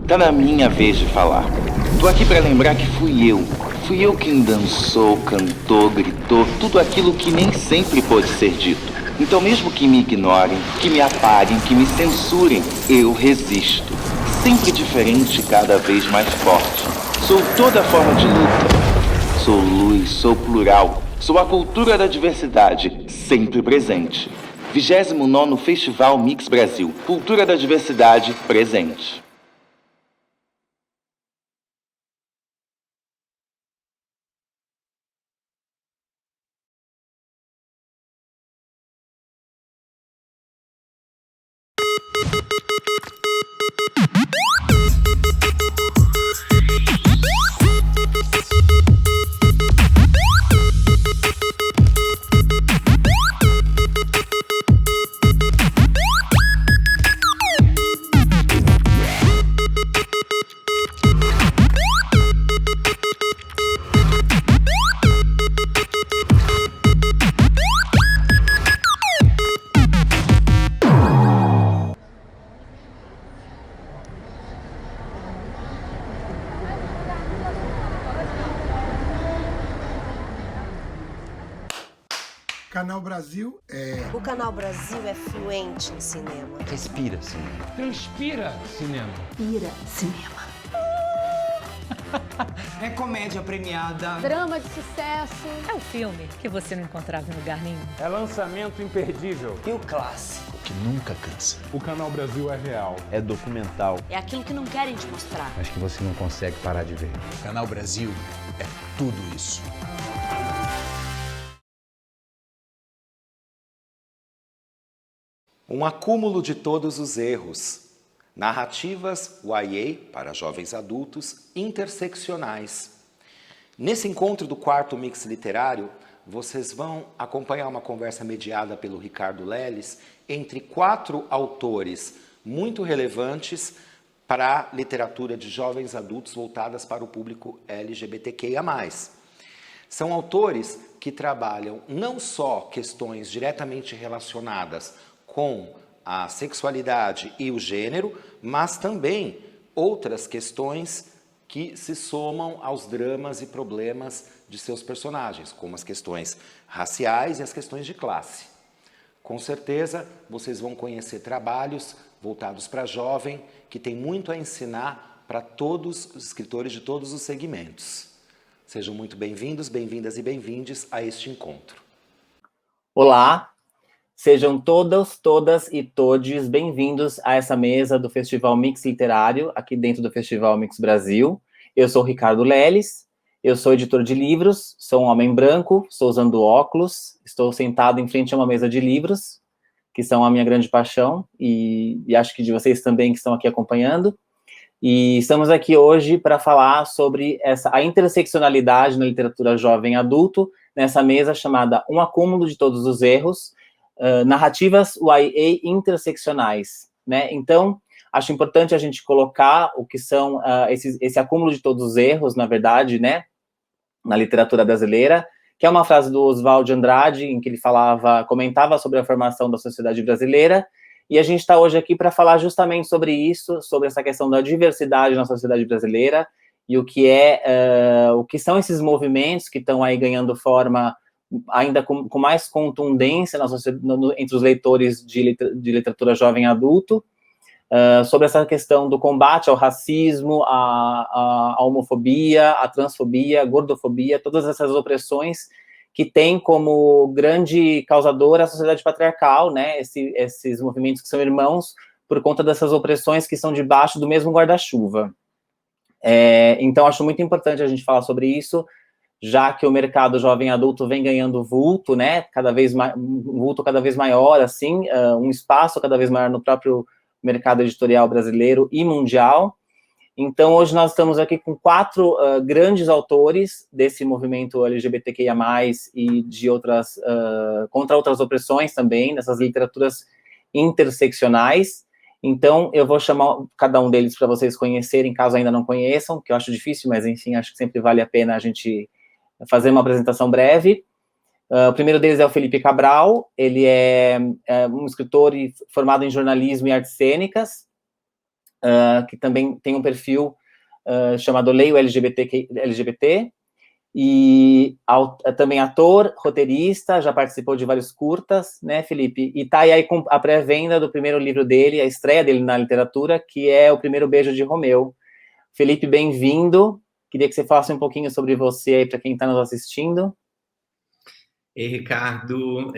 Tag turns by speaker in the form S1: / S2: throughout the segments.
S1: Tá na minha vez de falar. Tô aqui pra lembrar que fui eu quem dançou, cantou, gritou, tudo aquilo que nem sempre pôde ser dito. Então mesmo que me ignorem, que me apaguem, que me censurem, eu resisto. Sempre diferente, cada vez mais forte. Sou toda forma de luta. Sou luz, sou plural. Sou a cultura da diversidade, sempre presente. 29º Festival Mix Brasil. Cultura da diversidade presente.
S2: Canal Brasil é...
S3: O Canal Brasil é fluente em cinema.
S4: Respira cinema.
S5: Transpira cinema.
S6: Pira cinema.
S7: É comédia premiada.
S6: Drama de sucesso.
S8: É um filme que você não encontrava em lugar nenhum.
S5: É lançamento imperdível.
S7: E o clássico.
S4: Que nunca cansa.
S5: O Canal Brasil é real.
S4: É documental.
S6: É aquilo que não querem te mostrar.
S4: Mas que você não consegue parar de ver.
S9: O Canal Brasil é tudo isso.
S10: Um acúmulo de todos os erros. Narrativas YA para jovens adultos interseccionais. Nesse encontro do quarto Mix Literário, vocês vão acompanhar uma conversa mediada pelo Ricardo Leles entre 4 autores muito relevantes para a literatura de jovens adultos voltadas para o público LGBTQIA+. São autores que trabalham não só questões diretamente relacionadas com a sexualidade e o gênero, mas também outras questões que se somam aos dramas e problemas de seus personagens, como as questões raciais e as questões de classe. Com certeza, vocês vão conhecer trabalhos voltados para jovem, que tem muito a ensinar para todos os escritores de todos os segmentos. Sejam muito bem-vindos, bem-vindas e bem-vindes a este encontro.
S11: Olá! Sejam todas e todes bem-vindos a essa mesa do Festival Mix Literário, aqui dentro do Festival Mix Brasil. Eu sou o Ricardo Leles, eu sou editor de livros, sou um homem branco, estou usando óculos, estou sentado em frente a uma mesa de livros, que são a minha grande paixão, e acho que de vocês também que estão aqui acompanhando. E estamos aqui hoje para falar sobre a interseccionalidade na literatura jovem adulto, nessa mesa chamada Um Acúmulo de Todos os Erros, narrativas YA interseccionais, né? Então, acho importante a gente colocar o que são esse acúmulo de todos os erros, na verdade, né, na literatura brasileira, que é uma frase do Oswald de Andrade, em que ele comentava sobre a formação da sociedade brasileira, e a gente está hoje aqui para falar justamente sobre isso, sobre essa questão da diversidade na sociedade brasileira, e o que são esses movimentos que estão aí ganhando forma ainda com mais contundência entre os leitores de literatura jovem adulto, sobre essa questão do combate ao racismo, à homofobia, à transfobia, à gordofobia, todas essas opressões que tem como grande causador a sociedade patriarcal, né, esses movimentos que são irmãos por conta dessas opressões que são debaixo do mesmo guarda-chuva. Então, acho muito importante a gente falar sobre isso, já que o mercado jovem adulto vem ganhando vulto, né, um vulto cada vez maior, assim, um espaço cada vez maior no próprio mercado editorial brasileiro e mundial. Então, hoje nós estamos aqui com 4 grandes autores desse movimento LGBTQIA+, e de contra outras opressões também, nessas literaturas interseccionais. Então, eu vou chamar cada um deles para vocês conhecerem, caso ainda não conheçam, que eu acho difícil, mas, enfim, acho que sempre vale a pena a gente fazer uma apresentação breve. O primeiro deles é o Felipe Cabral, ele é um escritor formado em jornalismo e artes cênicas, que também tem um perfil chamado Leio LGBT, e também ator, roteirista, já participou de vários curtas, né, Felipe? E tá aí com a pré-venda do primeiro livro dele, a estreia dele na literatura, que é O Primeiro Beijo de Romeu. Felipe, bem-vindo. Queria que você falasse um pouquinho sobre você aí para quem está nos assistindo.
S12: Ei, Ricardo,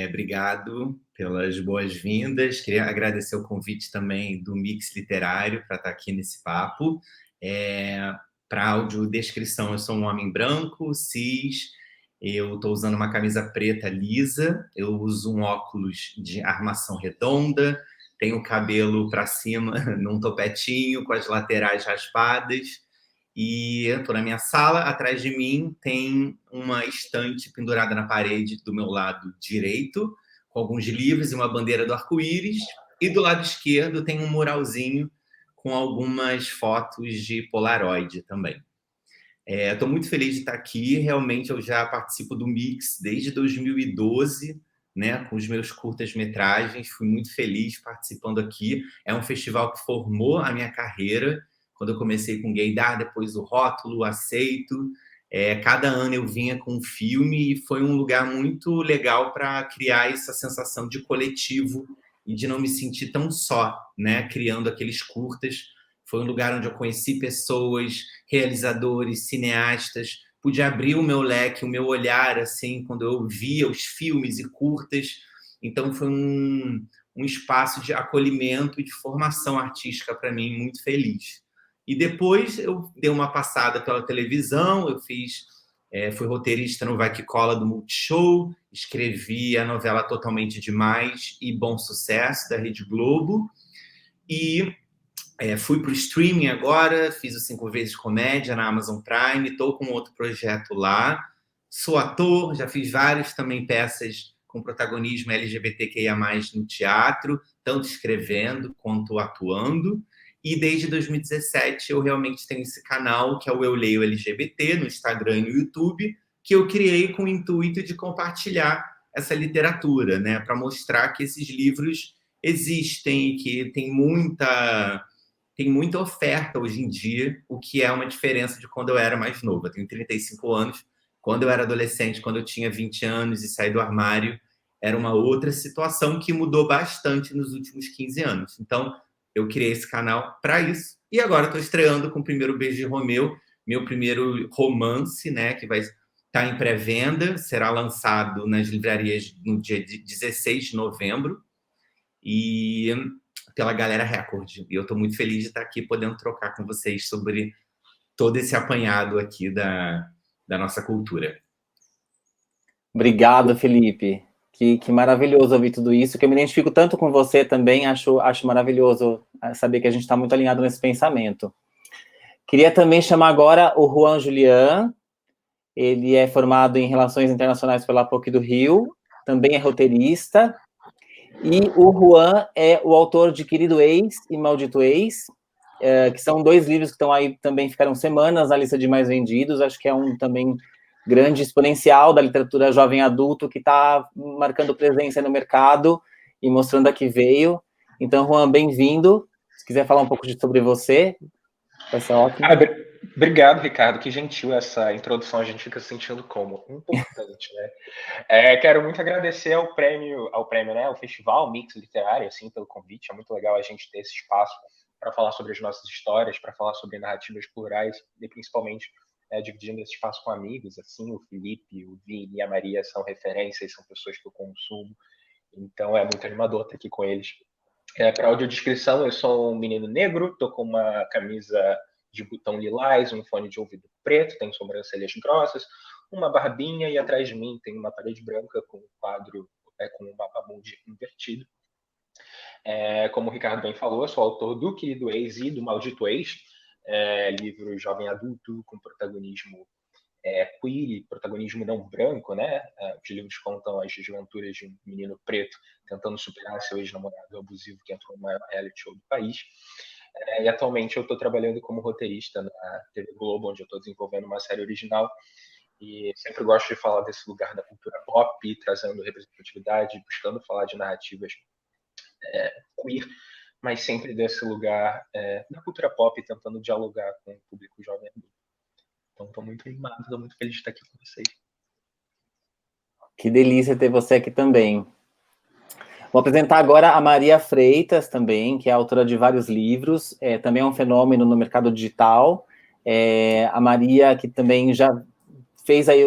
S12: obrigado pelas boas-vindas. Queria agradecer o convite também do Mix Literário para estar aqui nesse papo. Para audiodescrição, eu sou um homem branco, cis, eu estou usando uma camisa preta lisa, eu uso um óculos de armação redonda, tenho o cabelo para cima num topetinho, com as laterais raspadas, e estou na minha sala. Atrás de mim tem uma estante pendurada na parede do meu lado direito, com alguns livros e uma bandeira do arco-íris, e do lado esquerdo tem um muralzinho com algumas fotos de Polaroid também. Estou muito feliz de estar aqui. Realmente eu já participo do Mix desde 2012, né, com os meus curtas-metragens. Fui muito feliz participando aqui. É um festival que formou a minha carreira. Quando eu comecei com Gaydar, depois o Rótulo, o Aceito. Cada ano eu vinha com um filme e foi um lugar muito legal para criar essa sensação de coletivo e de não me sentir tão só, né, criando aqueles curtas. Foi um lugar onde eu conheci pessoas, realizadores, cineastas, pude abrir o meu leque, o meu olhar, assim, quando eu via os filmes e curtas. Então foi um espaço de acolhimento e de formação artística para mim, muito feliz. E depois eu dei uma passada pela televisão, eu fui roteirista no Vai Que Cola do Multishow, escrevi a novela Totalmente Demais e Bom Sucesso, da Rede Globo, e fui para o streaming agora, fiz o 5 Vezes Comédia na Amazon Prime, estou com outro projeto lá, sou ator, já fiz várias também peças com protagonismo LGBTQIA+, no teatro, tanto escrevendo quanto atuando. E desde 2017 eu realmente tenho esse canal, que é o Eu Leio LGBT, no Instagram e no YouTube, que eu criei com o intuito de compartilhar essa literatura, né? Para mostrar que esses livros existem e que tem muita oferta hoje em dia, o que é uma diferença de quando eu era mais novo. Eu tenho 35 anos. Quando eu era adolescente, quando eu tinha 20 anos e saí do armário, era uma outra situação que mudou bastante nos últimos 15 anos. Então, eu criei esse canal para isso. E agora estou estreando com O Primeiro Beijo de Romeu, meu primeiro romance, né, que vai estar em pré-venda, será lançado nas livrarias no dia 16 de novembro, e pela Galera Record. E eu estou muito feliz de estar aqui podendo trocar com vocês sobre todo esse apanhado aqui da nossa cultura.
S11: Obrigado, Felipe. Que maravilhoso ouvir tudo isso, que eu me identifico tanto com você também, acho maravilhoso saber que a gente está muito alinhado nesse pensamento. Queria também chamar agora o Juan Julián, ele é formado em Relações Internacionais pela PUC do Rio, também é roteirista, e o Juan é o autor de Querido Ex e Maldito Ex, que são 2 livros que estão aí, também ficaram semanas na lista de mais vendidos, acho que é um também grande exponencial da literatura jovem adulto que está marcando presença no mercado e mostrando a que veio. Então, Juan, bem-vindo. Se quiser falar um pouco sobre você, vai ser ótimo.
S13: Obrigado, Ricardo. Que gentil essa introdução. A gente fica se sentindo como importante, né? Quero muito agradecer ao prêmio, né, ao Festival Mix Literário, assim, pelo convite. É muito legal a gente ter esse espaço para falar sobre as nossas histórias, para falar sobre narrativas plurais e principalmente dividindo esse espaço com amigos, assim, o Felipe, o Vini e a Maria são referências, são pessoas que eu consumo, então é muito animador estar aqui com eles. Para audiodescrição, eu sou um menino negro, estou com uma camisa de botão lilás, um fone de ouvido preto, tenho sobrancelhas grossas, uma barbinha e atrás de mim tem uma parede branca com um quadro com um mapa mundi invertido. Como o Ricardo bem falou, eu sou autor do Querido Ex e do Maldito Ex, livro jovem adulto com protagonismo queer e protagonismo não branco, né? Os livros contam as desventuras de um menino preto tentando superar seu ex-namorado abusivo que entrou no maior reality show do país. E atualmente eu estou trabalhando como roteirista na TV Globo, onde eu estou desenvolvendo uma série original. E sempre gosto de falar desse lugar da cultura pop, trazendo representatividade, buscando falar de narrativas queer, mas sempre desse lugar da cultura pop, tentando dialogar com o público jovem adulto. Então, estou muito animado, estou muito feliz de estar aqui com vocês.
S11: Que delícia ter você aqui também. Vou apresentar agora a Maria Freitas também, que é autora de vários livros, também é um fenômeno no mercado digital. A Maria, que também já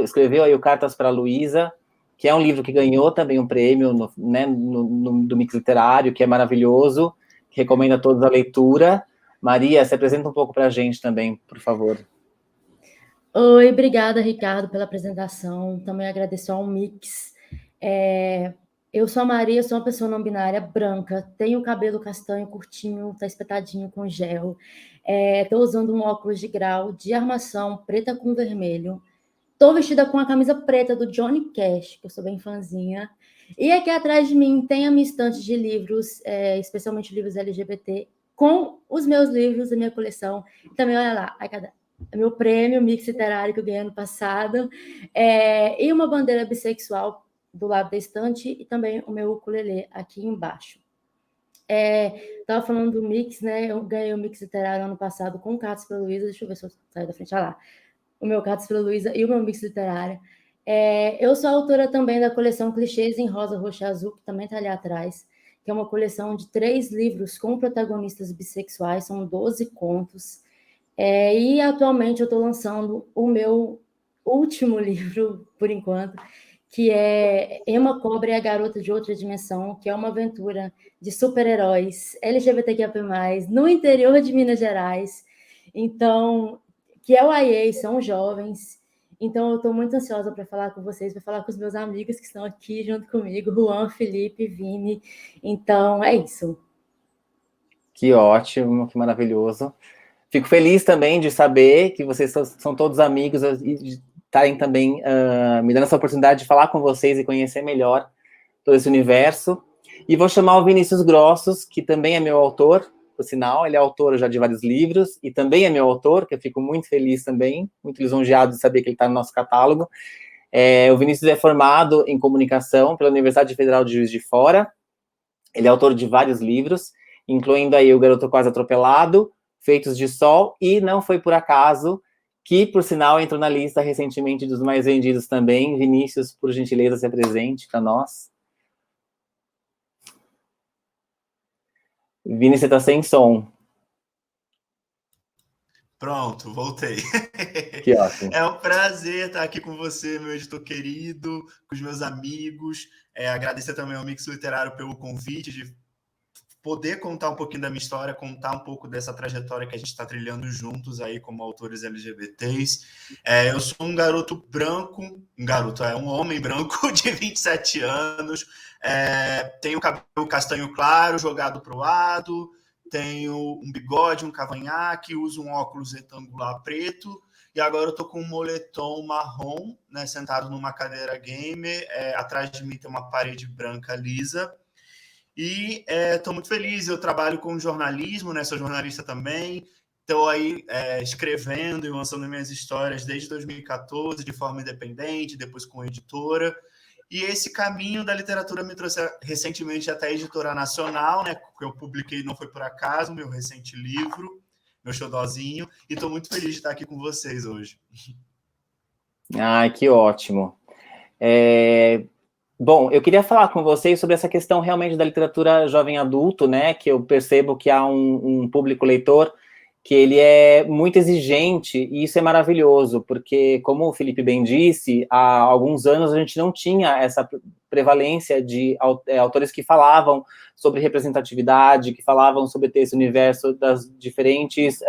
S11: escreveu aí o Cartas para a Luísa, que é um livro que ganhou também um prêmio do Mix Literário, que é maravilhoso, que recomendo a todos a leitura. Maria, se apresenta um pouco para a gente também, por favor.
S14: Oi, obrigada, Ricardo, pela apresentação. Também agradeço ao Mix. Eu sou a Maria, sou uma pessoa não binária, branca, tenho cabelo castanho curtinho, tá espetadinho com gel. Estou usando um óculos de grau de armação preta com vermelho. Estou vestida com a camisa preta do Johnny Cash, que eu sou bem fãzinha. E aqui atrás de mim tem a minha estante de livros, especialmente livros LGBT, com os meus livros da minha coleção. Também, olha lá, meu prêmio Mix Literário que eu ganhei ano passado. E uma bandeira bissexual do lado da estante e também o meu ukulele aqui embaixo. Estava falando do Mix, né? Eu ganhei o Mix Literário ano passado com o Cartas para a Luísa. Deixa eu ver se eu saio da frente. Olha lá. O meu Cartas para a Luísa e o meu Mix Literário. Eu sou autora também da coleção Clichês em Rosa, Roxa e Azul, que também está ali atrás, que é uma coleção de 3 livros com protagonistas bissexuais, são 12 contos. E atualmente eu estou lançando o meu último livro, por enquanto, que é Emma Cobra e a Garota de Outra Dimensão, que é uma aventura de super-heróis LGBTQIA+, no interior de Minas Gerais. Então, que é o YA, são jovens. Então, eu estou muito ansiosa para falar com vocês, para falar com os meus amigos que estão aqui junto comigo, Juan, Felipe, Vini. Então, é isso.
S11: Que ótimo, que maravilhoso. Fico feliz também de saber que vocês são todos amigos e de estarem também me dando essa oportunidade de falar com vocês e conhecer melhor todo esse universo. E vou chamar o Vinícius Grossos, que também é meu autor, por sinal, ele é autor já de vários livros, e também é meu autor, que eu fico muito feliz também, muito lisonjeado de saber que ele está no nosso catálogo. O Vinícius é formado em comunicação pela Universidade Federal de Juiz de Fora, ele é autor de vários livros, incluindo aí O Garoto Quase Atropelado, Feitos de Sol, e Não Foi Por Acaso, que, por sinal, entrou na lista recentemente dos mais vendidos também. Vinícius, por gentileza, se apresente para nós. Vini, você está sem som.
S15: Pronto, voltei.
S11: Que ótimo.
S15: É um prazer estar aqui com você, meu editor querido, com os meus amigos. Agradecer também ao Mix Literário pelo convite de poder contar um pouquinho da minha história, contar um pouco dessa trajetória que a gente está trilhando juntos aí como autores LGBTs. Eu sou um garoto branco, um homem branco de 27 anos, tenho cabelo castanho claro, jogado para o lado, tenho um bigode, um cavanhaque, uso um óculos retangular preto, e agora eu estou com um moletom marrom, né, sentado numa cadeira gamer, atrás de mim tem uma parede branca lisa. E estou muito feliz, eu trabalho com jornalismo, né? Sou jornalista também, estou aí escrevendo e lançando minhas histórias desde 2014, de forma independente, depois com editora. E esse caminho da literatura me trouxe recentemente até a Editora Nacional, né? Que eu publiquei, não foi por acaso, meu recente livro, meu xodózinho, e estou muito feliz de estar aqui com vocês hoje.
S11: Ai, que ótimo. Bom, eu queria falar com vocês sobre essa questão realmente da literatura jovem adulto, né, que eu percebo que há um público leitor que ele é muito exigente, e isso é maravilhoso, porque, como o Felipe bem disse, há alguns anos a gente não tinha essa prevalência de autores que falavam sobre representatividade, que falavam sobre ter esse universo das diferentes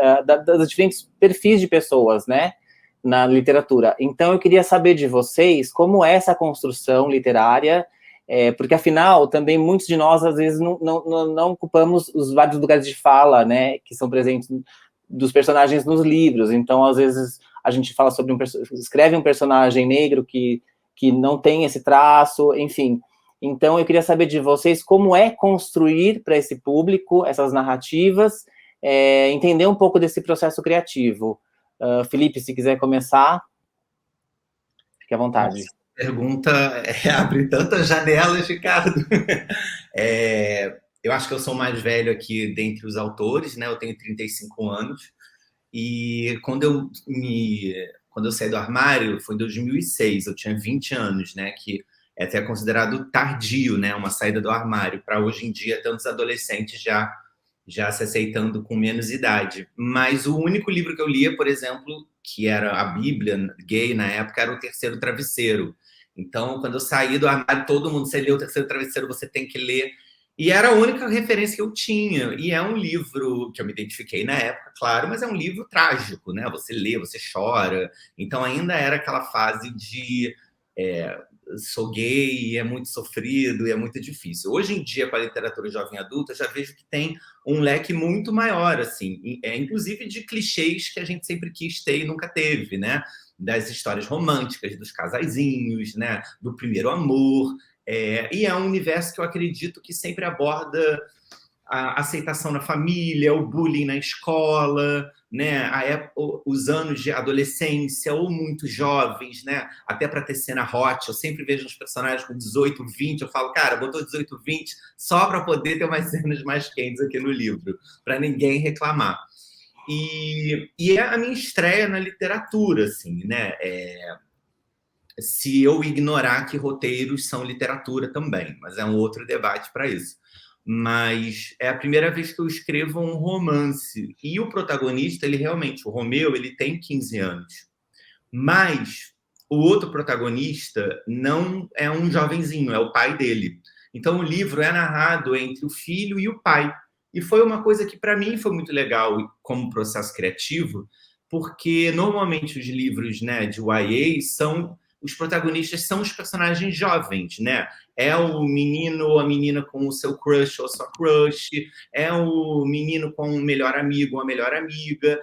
S11: perfis de pessoas, né, na literatura. Então, eu queria saber de vocês como é essa construção literária, porque, afinal, também muitos de nós, às vezes, não ocupamos os vários lugares de fala, né, que são presentes dos personagens nos livros. Então, às vezes, a gente fala sobre escreve um personagem negro que não tem esse traço, enfim. Então, eu queria saber de vocês como é construir para esse público essas narrativas, entender um pouco desse processo criativo. Felipe, se quiser começar, fique à vontade.
S12: Essa pergunta abre tantas janelas, Ricardo. eu acho que eu sou o mais velho aqui dentre os autores, né? Eu tenho 35 anos. E quando eu saí do armário, foi em 2006, eu tinha 20 anos, né? Que é até considerado tardio, né? Uma saída do armário, para hoje em dia tantos adolescentes já se aceitando com menos idade. Mas o único livro que eu lia, por exemplo, que era a Bíblia gay na época, era O Terceiro Travesseiro. Então, quando eu saí do armário, todo mundo, você lê O Terceiro Travesseiro, você tem que ler. E era a única referência que eu tinha. E é um livro que eu me identifiquei na época, claro, mas é um livro trágico, né? Você lê, você chora. Então, ainda era aquela fase de sou gay, é muito sofrido e é muito difícil. Hoje em dia, com a literatura jovem adulta, eu já vejo que tem um leque muito maior, assim, inclusive de clichês que a gente sempre quis ter e nunca teve, né? Das histórias românticas, dos casaizinhos, né? Do primeiro amor. E é um universo que eu acredito que sempre aborda a aceitação na família, o bullying na escola, né? Os anos de adolescência, ou muito jovens, né? Até para ter cena hot, eu sempre vejo os personagens com 18, 20, eu falo, cara, botou 18, 20 só para poder ter umas cenas mais quentes aqui no livro, para ninguém reclamar. E é a minha estreia na literatura, assim, né? Se eu ignorar que roteiros são literatura também, mas é um outro debate para isso. Mas é a primeira vez que eu escrevo um romance. E o protagonista, ele realmente, o Romeu, ele tem 15 anos. Mas o outro protagonista não é um jovenzinho, é o pai dele. Então o livro é narrado entre o filho e o pai. E foi uma coisa que, para mim, foi muito legal como processo criativo, porque normalmente os livros, né, de YA os protagonistas são os personagens jovens, né? É o menino ou a menina com o seu crush ou sua crush, é o menino com um melhor amigo ou a melhor amiga.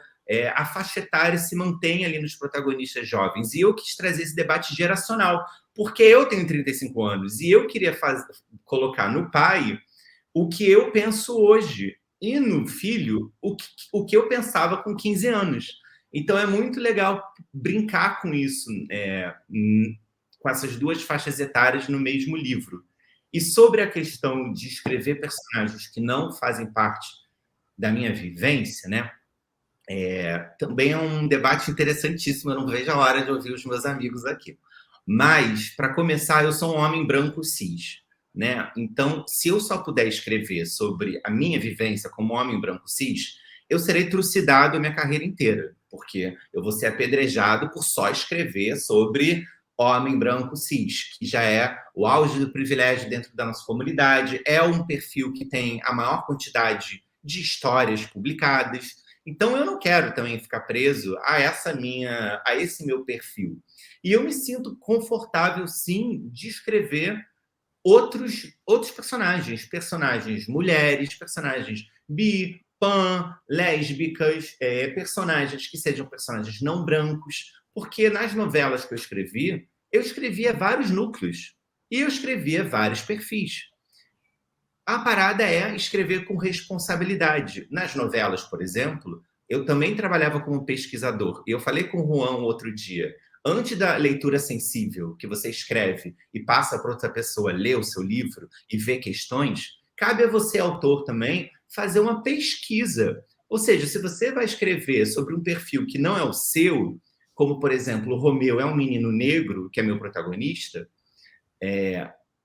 S12: A faixa etária se mantém ali nos protagonistas jovens. E eu quis trazer esse debate geracional, porque eu tenho 35 anos e eu queria colocar no pai o que eu penso hoje e no filho o que eu pensava com 15 anos. Então, é muito legal brincar com isso, com essas duas faixas etárias no mesmo livro. E sobre a questão de escrever personagens que não fazem parte da minha vivência, né? Também é um debate interessantíssimo, eu não vejo a hora de ouvir os meus amigos aqui. Mas, para começar, eu sou um homem branco cis, né? Então, se eu só puder escrever sobre a minha vivência como homem branco cis, eu serei trucidado a minha carreira inteira, porque eu vou ser apedrejado por só escrever sobre homem branco cis, que já é o auge do privilégio dentro da nossa comunidade, é um perfil que tem a maior quantidade de histórias publicadas. Então, eu não quero também ficar preso a esse meu perfil. E eu me sinto confortável, sim, de escrever outros personagens mulheres, personagens bi, pan, lésbicas, personagens que sejam personagens não brancos, porque nas novelas que eu escrevia vários núcleos e eu escrevia vários perfis. A parada é escrever com responsabilidade. Nas novelas, por exemplo, eu também trabalhava como pesquisador. E eu falei com o Juan outro dia, antes da leitura sensível, que você escreve e passa para outra pessoa ler o seu livro e ver questões, cabe a você, autor, também, fazer uma pesquisa. Ou seja, se você vai escrever sobre um perfil que não é o seu, como, por exemplo, o Romeu é um menino negro, que é meu protagonista,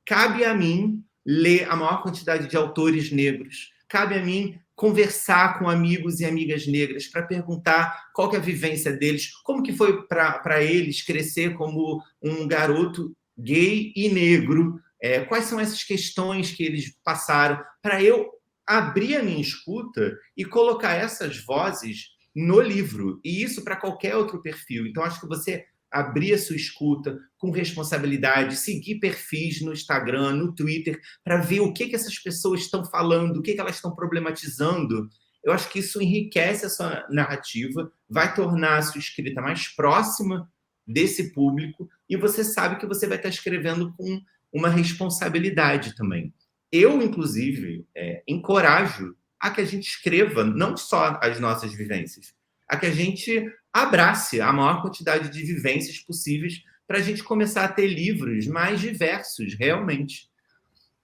S12: cabe a mim ler a maior quantidade de autores negros, cabe a mim conversar com amigos e amigas negras para perguntar qual que é a vivência deles, como que foi para eles crescer como um garoto gay e negro, quais são essas questões que eles passaram, para eu abrir a minha escuta e colocar essas vozes no livro, e isso para qualquer outro perfil. Então, acho que você abrir a sua escuta com responsabilidade, seguir perfis no Instagram, no Twitter, para ver o que essas pessoas estão falando, o que elas estão problematizando. Eu acho que isso enriquece a sua narrativa, vai tornar a sua escrita mais próxima desse público, e você sabe que você vai estar escrevendo com uma responsabilidade também. Eu, inclusive, encorajo a que a gente escreva não só as nossas vivências, a que a gente abrace a maior quantidade de vivências possíveis para a gente começar a ter livros mais diversos, realmente.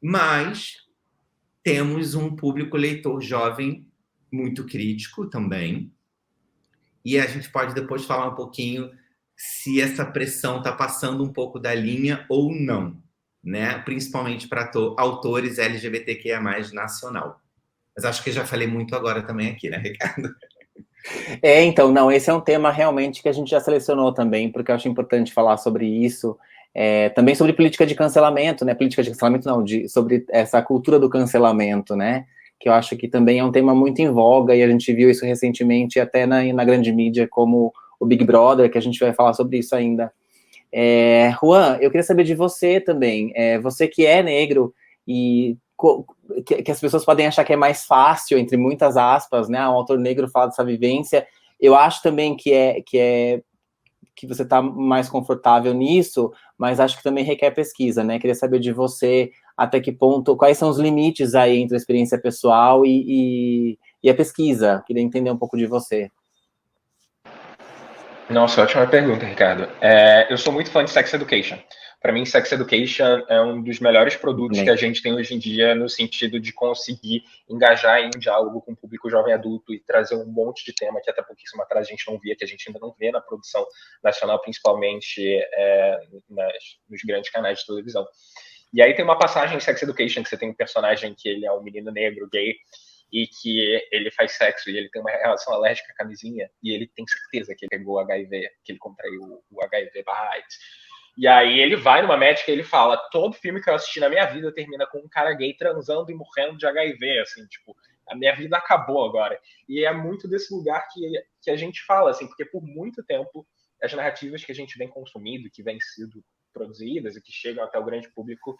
S12: Mas temos um público leitor jovem muito crítico também. E a gente pode depois falar um pouquinho se essa pressão está passando um pouco da linha ou não, né? Principalmente para autores LGBTQIA+, nacional. Mas acho que eu já falei muito agora também aqui, né, Ricardo?
S11: Então, não, esse é um tema realmente que a gente já selecionou também, porque eu acho importante falar sobre isso, também sobre política de cancelamento, né, política de cancelamento não, sobre essa cultura do cancelamento, né, que eu acho que também é um tema muito em voga, e a gente viu isso recentemente até na grande mídia, como o Big Brother, que a gente vai falar sobre isso ainda. Juan, eu queria saber de você também, você que é negro, e que as pessoas podem achar que é mais fácil, entre muitas aspas, né, um autor negro falar dessa vivência. Eu acho também que você está mais confortável nisso, mas acho que também requer pesquisa, né? Queria saber de você até que ponto, quais são os limites aí entre a experiência pessoal e a pesquisa. Queria entender um pouco de você.
S13: Nossa, ótima pergunta, Ricardo. Eu sou muito fã de Sex Education. Para mim, Sex Education é um dos melhores produtos que a gente tem hoje em dia, no sentido de conseguir engajar em um diálogo com o público jovem adulto e trazer um monte de tema que até pouquíssimo atrás a gente não via, que a gente ainda não vê na produção nacional, principalmente nos grandes canais de televisão. E aí tem uma passagem em Sex Education que você tem um personagem que ele é um menino negro, gay, e que ele faz sexo e ele tem uma relação alérgica à camisinha e ele tem certeza que ele pegou HIV, que ele contraiu o HIV/AIDS. E aí ele vai numa médica e ele fala: todo filme que eu assisti na minha vida termina com um cara gay transando e morrendo de HIV, assim, tipo, a minha vida acabou agora. E é muito desse lugar que a gente fala, assim, porque por muito tempo as narrativas que a gente vem consumindo, que vêm sido produzidas e que chegam até o grande público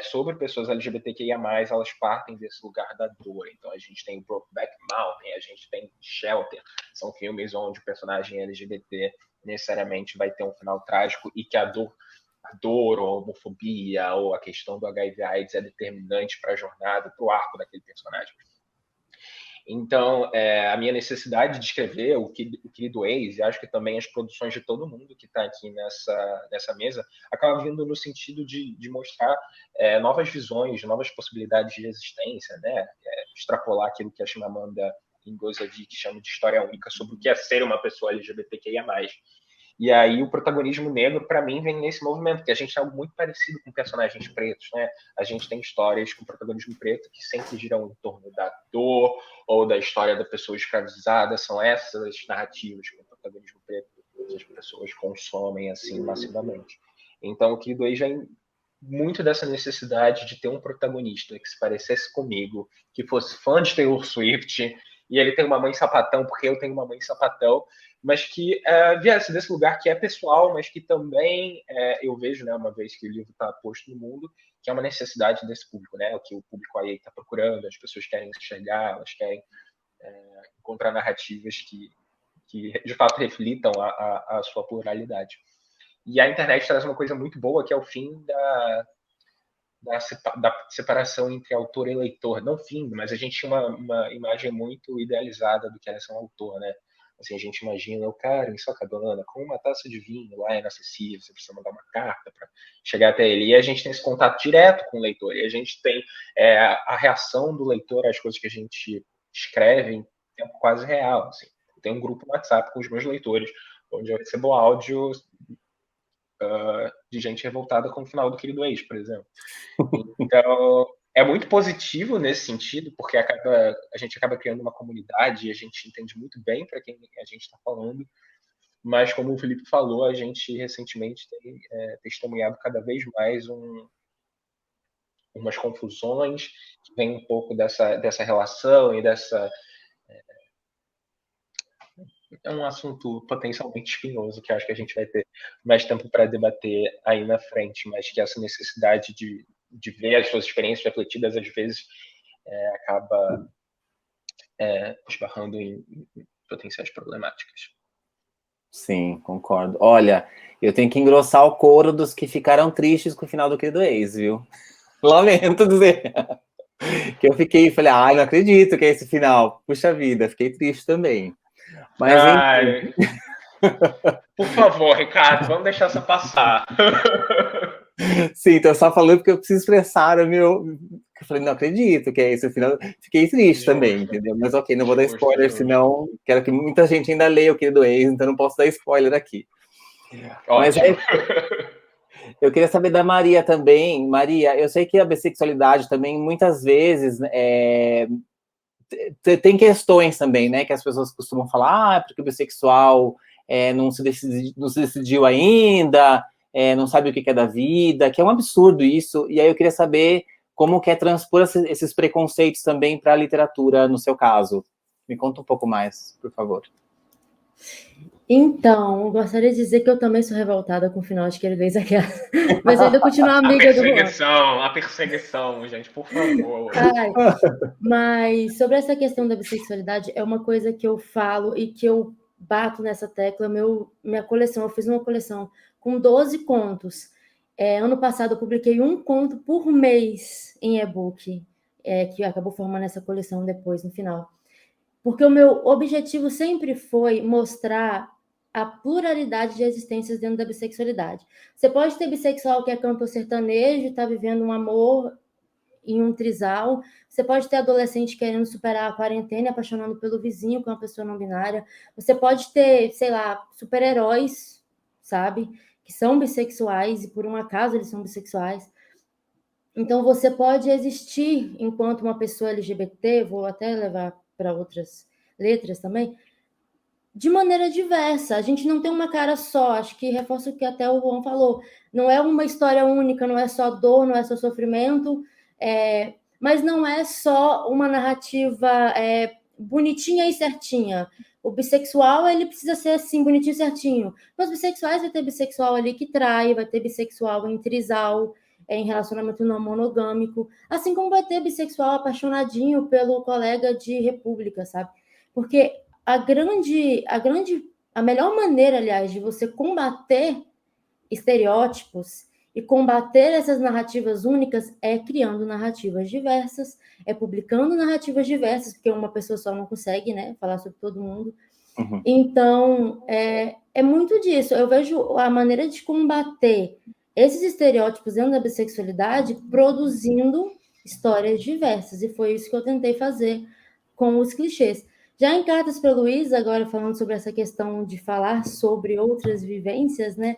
S13: sobre pessoas LGBTQIA+, elas partem desse lugar da dor. Então a gente tem Brokeback Mountain, a gente tem Shelter, são filmes onde o personagem LGBT necessariamente vai ter um final trágico e que a dor ou a homofobia ou a questão do HIV/AIDS é determinante para a jornada, para o arco daquele personagem. Então, a minha necessidade de escrever o Querido Ex, e acho que também as produções de todo mundo que está aqui nessa mesa, acaba vindo no sentido de mostrar novas visões, novas possibilidades de existência, né? Extrapolar aquilo que a Chimamanda Ngozi chama de história única sobre o que é ser uma pessoa LGBTQIA+. E aí o protagonismo negro, para mim, vem nesse movimento, porque a gente é algo muito parecido com personagens pretos, né? A gente tem histórias com protagonismo preto que sempre giram em torno da dor ou da história da pessoa escravizada. São essas narrativas com protagonismo preto que as pessoas consomem assim massivamente. Então o Querido Ex vem muito dessa necessidade de ter um protagonista que se parecesse comigo, que fosse fã de Taylor Swift, e ele tem uma mãe sapatão porque eu tenho uma mãe sapatão, mas que viesse desse lugar que é pessoal, mas que também eu vejo, né, uma vez que o livro está posto no mundo, que é uma necessidade desse público, né, o que o público aí está procurando, as pessoas querem se enxergar, elas querem encontrar narrativas que de fato reflitam a sua pluralidade. E a internet traz uma coisa muito boa, que é o fim da separação entre autor e leitor. Não fim, mas a gente tinha uma imagem muito idealizada do que era ser um autor, né? Assim, a gente imagina o cara em sua cabana com uma taça de vinho lá inacessível, você precisa mandar uma carta para chegar até ele. E a gente tem esse contato direto com o leitor, e a gente tem a reação do leitor às coisas que a gente escreve em tempo quase real. Assim. Eu tenho um grupo no WhatsApp com os meus leitores, onde eu recebo áudio de gente revoltada com o final do Querido Ex, por exemplo. Então, é muito positivo nesse sentido, porque a gente acaba criando uma comunidade e a gente entende muito bem para quem a gente está falando, mas como o Felipe falou, a gente recentemente tem testemunhado cada vez mais umas confusões que vem um pouco dessa relação e dessa... É um assunto potencialmente espinhoso que acho que a gente vai ter mais tempo para debater aí na frente, mas que essa necessidade de ver as suas experiências refletidas, às vezes, acaba esbarrando em potenciais problemáticas.
S11: Sim, concordo. Olha, eu tenho que engrossar o coro dos que ficaram tristes com o final do Querido Ex, viu? Lamento dizer. Que eu falei, não acredito que é esse final. Puxa vida, fiquei triste também. Mas, enfim.
S13: Por favor, Ricardo, vamos deixar essa passar.
S11: Sim, então só falando porque eu preciso expressar o meu eu falei, não acredito que é esse o final. Fiquei triste também, entendeu? Mas ok, não vou dar spoiler, senão quero que muita gente ainda leia o Querido Ex, então não posso dar spoiler aqui. Mas aí, eu queria saber da Maria também. Maria, eu sei que a bissexualidade também, muitas vezes, tem questões também, né? Que as pessoas costumam falar, porque o bissexual não se decidiu ainda, não sabe o que é da vida, que é um absurdo isso. E aí eu queria saber como que é transpor esses preconceitos também para a literatura, no seu caso. Me conta um pouco mais, por favor.
S14: Então, eu gostaria de dizer que eu também sou revoltada com o final de Querido Ex aqui, mas ainda continuo amiga do Juan.
S13: A perseguição, gente, por favor.
S14: Mas sobre essa questão da bissexualidade, é uma coisa que eu falo e que eu bato nessa tecla. Minha coleção, eu fiz uma coleção com 12 contos. Ano passado eu publiquei um conto por mês em e-book, que acabou formando essa coleção depois, no final. Porque o meu objetivo sempre foi mostrar a pluralidade de existências dentro da bissexualidade. Você pode ter bissexual que é cantor sertanejo e está vivendo um amor em um trisal. Você pode ter adolescente querendo superar a quarentena e apaixonando pelo vizinho, que é uma pessoa não binária. Você pode ter, sei lá, super-heróis, sabe? Que são bissexuais e por um acaso eles são bissexuais. Então você pode existir enquanto uma pessoa LGBT, vou até levar para outras letras também, de maneira diversa. A gente não tem uma cara só, acho que reforça o que até o Juan falou. Não é uma história única, não é só dor, não é só sofrimento, mas não é só uma narrativa bonitinha e certinha. O bissexual, ele precisa ser assim, bonitinho e certinho. Nos bissexuais vai ter bissexual ali que trai, vai ter bissexual em trisal, em relacionamento não monogâmico, assim como vai ter bissexual apaixonadinho pelo colega de república, sabe? Porque a melhor maneira, aliás, de você combater estereótipos e combater essas narrativas únicas é criando narrativas diversas, é publicando narrativas diversas, porque uma pessoa só não consegue, né, falar sobre todo mundo.
S11: Uhum.
S14: Então, é muito disso. Eu vejo a maneira de combater esses estereótipos dentro da bissexualidade produzindo histórias diversas, e foi isso que eu tentei fazer com os clichês. Já em Cartas para Luísa, agora falando sobre essa questão de falar sobre outras vivências, né?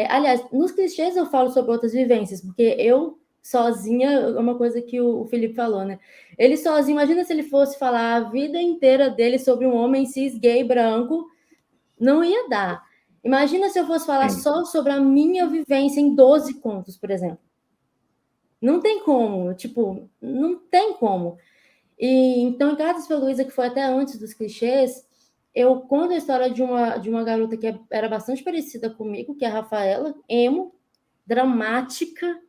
S14: Aliás, nos clichês eu falo sobre outras vivências, porque eu sozinha, é uma coisa que o Felipe falou, né? Ele sozinho, imagina se ele fosse falar a vida inteira dele sobre um homem cis, gay, branco, não ia dar. Imagina se eu fosse falar só sobre a minha vivência em 12 contos, por exemplo. Não tem como, tipo, não tem como. E então, em Cartas para Luísa, que foi até antes dos clichês, eu conto a história de uma garota que era bastante parecida comigo, que é a Rafaela, emo, dramática,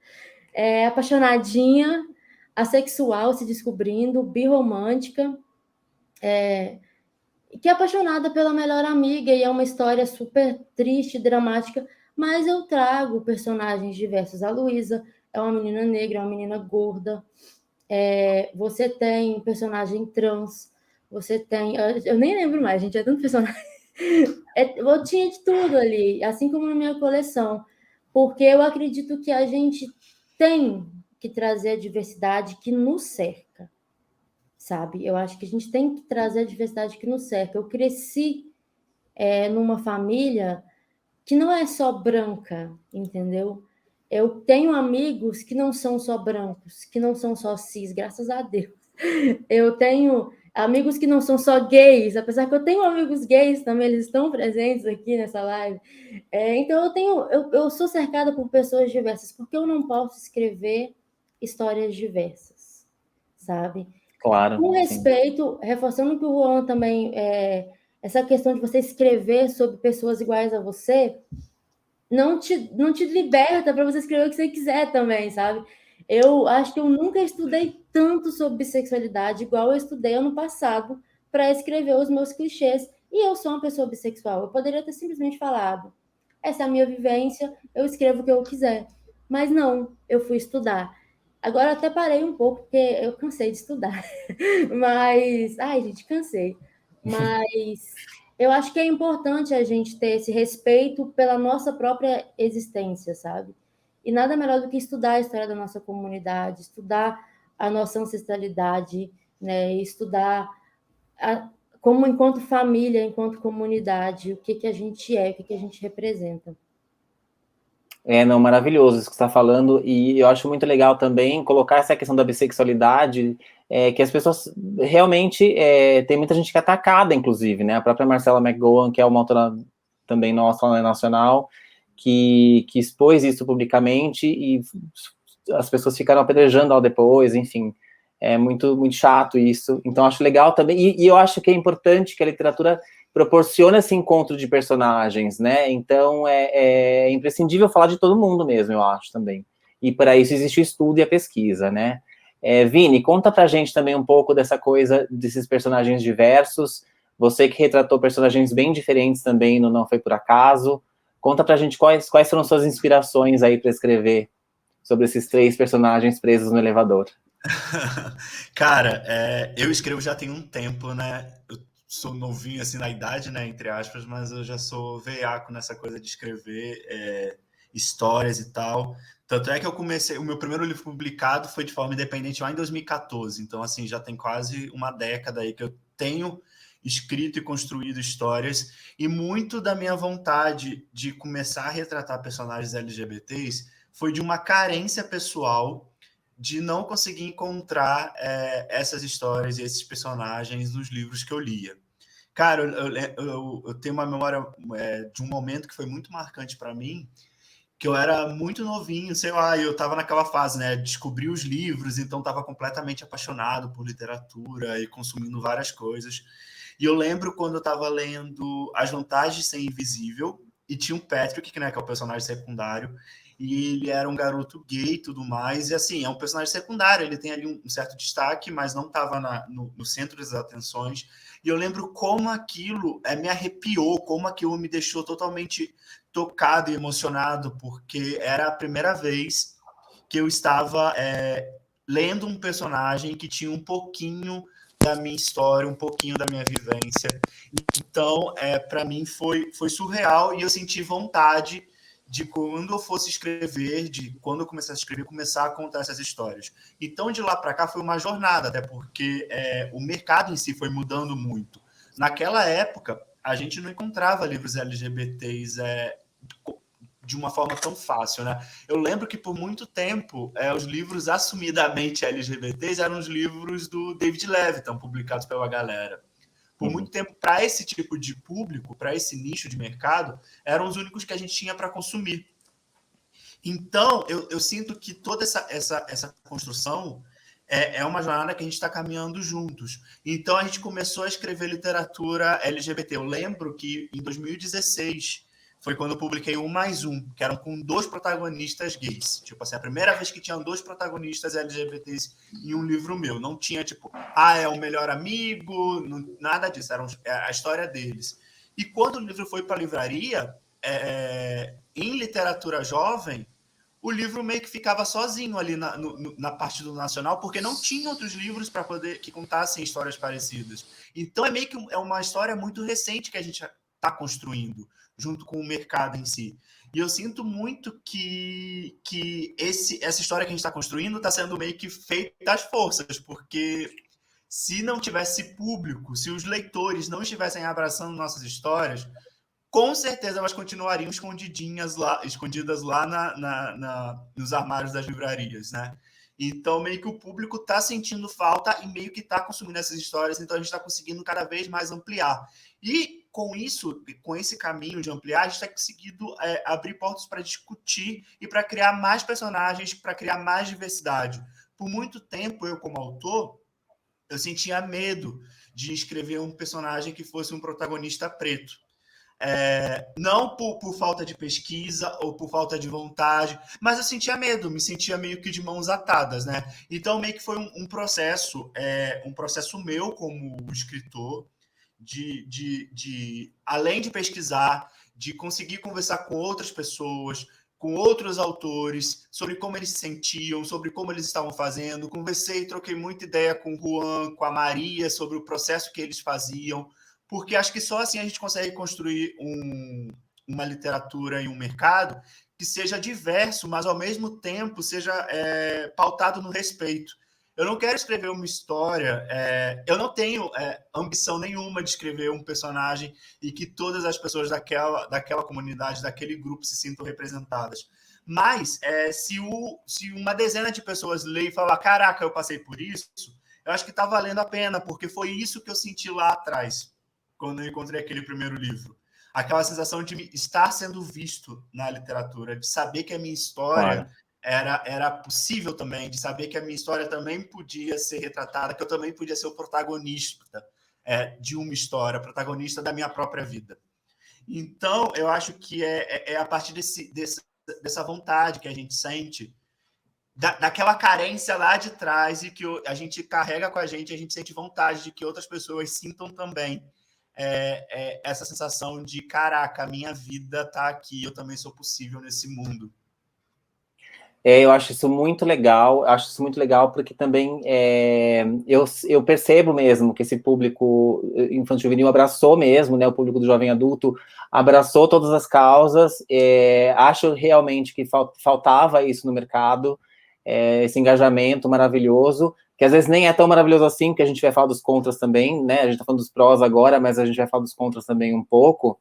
S14: apaixonadinha, assexual, se descobrindo, birromântica, que é apaixonada pela melhor amiga, e é uma história super triste, dramática, mas eu trago personagens diversos. A Luísa é uma menina negra, é uma menina gorda, você tem personagem trans, você tem... Eu nem lembro mais, gente, é tanto personagem. Eu tinha de tudo ali, assim como na minha coleção, porque eu acredito que a gente tem que trazer a diversidade que nos cerca, sabe? Eu acho que a gente tem que trazer a diversidade que nos cerca. Eu cresci numa família que não é só branca, entendeu? Eu tenho amigos que não são só brancos, que não são só cis, graças a Deus. Eu tenho amigos que não são só gays, apesar que eu tenho amigos gays também, eles estão presentes aqui nessa live. Então eu sou cercada por pessoas diversas, porque eu não posso escrever histórias diversas, sabe?
S11: Claro.
S14: Com respeito, reforçando o que o Juan também, essa questão de você escrever sobre pessoas iguais a você, não te liberta para você escrever o que você quiser também, sabe? Eu acho que eu nunca estudei tanto sobre bissexualidade igual eu estudei ano passado para escrever os meus clichês. E eu sou uma pessoa bissexual. Eu poderia ter simplesmente falado, essa é a minha vivência, eu escrevo o que eu quiser. Mas não, eu fui estudar. Agora até parei um pouco, porque eu cansei de estudar. Mas, ai, gente, cansei. Mas eu acho que é importante a gente ter esse respeito pela nossa própria existência, sabe? E nada melhor do que estudar a história da nossa comunidade, estudar a nossa ancestralidade, né? Estudar como enquanto família, enquanto comunidade, o que a gente é, o que a gente representa.
S11: Não, maravilhoso isso que você está falando, e eu acho muito legal também colocar essa questão da bissexualidade, que as pessoas realmente, tem muita gente que é atacada, inclusive, né, a própria Marcela McGowan, que é uma autora também nossa, nacional, que expôs isso publicamente, e as pessoas ficaram apedrejando ela depois, enfim, é muito, muito chato isso, então acho legal também, e eu acho que é importante que a literatura proporciona esse encontro de personagens, né? Então é imprescindível falar de todo mundo mesmo, eu acho também. E para isso existe o estudo e a pesquisa, né? Vini, conta pra gente também um pouco dessa coisa desses personagens diversos. Você que retratou personagens bem diferentes também no Não Foi Por Acaso. Conta pra gente quais foram suas inspirações aí para escrever sobre esses 3 personagens presos no elevador.
S15: Cara, eu escrevo já tem um tempo, né? Eu sou novinho assim na idade, né, entre aspas, mas eu já sou veiaco nessa coisa de escrever histórias e tal. Tanto é que eu comecei, o meu primeiro livro publicado foi de forma independente lá em 2014, então assim, já tem quase uma década aí que eu tenho escrito e construído histórias, e muito da minha vontade de começar a retratar personagens LGBTs foi de uma carência pessoal de não conseguir encontrar essas histórias e esses personagens nos livros que eu lia. Cara, eu tenho uma memória de um momento que foi muito marcante para mim, que eu era muito novinho, sei lá, e eu estava naquela fase, né, descobri os livros, então estava completamente apaixonado por literatura e consumindo várias coisas. E eu lembro quando eu estava lendo As Vantagens de Ser Invisível, e tinha o Patrick, né, que é o personagem secundário, e ele era um garoto gay e tudo mais, e assim, é um personagem secundário, ele tem ali um certo destaque, mas não estava no centro das atenções, e eu lembro como aquilo me arrepiou, como aquilo me deixou totalmente tocado e emocionado, porque era a primeira vez que eu estava lendo um personagem que tinha um pouquinho da minha história, um pouquinho da minha vivência, então, para mim foi surreal, e eu senti vontade de quando eu fosse escrever, de quando eu começasse a escrever, começar a contar essas histórias. Então, de lá para cá foi uma jornada, até porque o mercado em si foi mudando muito. Naquela época, a gente não encontrava livros LGBTs de uma forma tão fácil, né? Eu lembro que por muito tempo os livros assumidamente LGBTs eram os livros do David Levitan, publicados pela galera. Por muito tempo, para esse tipo de público, para esse nicho de mercado, eram os únicos que a gente tinha para consumir. Então, eu sinto que toda essa construção é uma jornada que a gente está caminhando juntos. Então, a gente começou a escrever literatura LGBT. Eu lembro que em 2016 foi quando eu publiquei o Mais Um, que eram com 2 protagonistas gays. Tipo assim, a primeira vez que tinham 2 protagonistas LGBTs em um livro meu. Não tinha, tipo, é o melhor amigo, nada disso. Era a história deles. E quando o livro foi para a livraria, em literatura jovem, o livro meio que ficava sozinho ali na parte do nacional, porque não tinha outros livros para poder que contassem histórias parecidas. Então, meio que uma história muito recente que a gente está construindo, junto com o mercado em si. E eu sinto muito que essa história que a gente está construindo está sendo meio que feita às forças, porque se não tivesse público, se os leitores não estivessem abraçando nossas histórias, com certeza elas continuariam escondidas lá nos armários das livrarias, né? Então, meio que o público está sentindo falta e meio que está consumindo essas histórias, então a gente está conseguindo cada vez mais ampliar. E com isso, com esse caminho de ampliar, a gente está conseguindo abrir portas para discutir e para criar mais personagens, para criar mais diversidade. Por muito tempo, eu como autor, eu sentia medo de escrever um personagem que fosse um protagonista preto. Não por falta de pesquisa ou por falta de vontade, mas eu sentia medo, me sentia meio que de mãos atadas, né? Então, meio que foi um processo meu como escritor, de além de pesquisar, de conseguir conversar com outras pessoas, com outros autores, sobre como eles se sentiam, sobre como eles estavam fazendo. Conversei e troquei muita ideia com o Juan, com a Maria, sobre o processo que eles faziam, porque acho que só assim a gente consegue construir uma literatura e um mercado que seja diverso, mas ao mesmo tempo seja pautado no respeito. Eu não quero escrever uma história, eu não tenho ambição nenhuma de escrever um personagem e que todas as pessoas daquela comunidade, daquele grupo se sintam representadas. Mas se uma dezena de pessoas ler e falar, caraca, eu passei por isso, eu acho que está valendo a pena, porque foi isso que eu senti lá atrás, quando eu encontrei aquele primeiro livro. Aquela sensação de estar sendo visto na literatura, de saber que a minha história era possível também, de saber que a minha história também podia ser retratada, que eu também podia ser o protagonista de uma história, protagonista da minha própria vida. Então, eu acho que é a partir dessa vontade que a gente sente, daquela carência lá de trás e que a gente carrega com a gente sente vontade de que outras pessoas sintam também essa sensação de, caraca, a minha vida está aqui, eu também sou possível nesse mundo.
S11: Eu acho isso muito legal, porque também eu percebo mesmo que esse público infanto-juvenil abraçou mesmo, né, o público do jovem adulto abraçou todas as causas, acho realmente que faltava isso no mercado, esse engajamento maravilhoso, que às vezes nem é tão maravilhoso assim, porque a gente vai falar dos contras também, né, a gente tá falando dos prós agora, mas a gente vai falar dos contras também um pouco,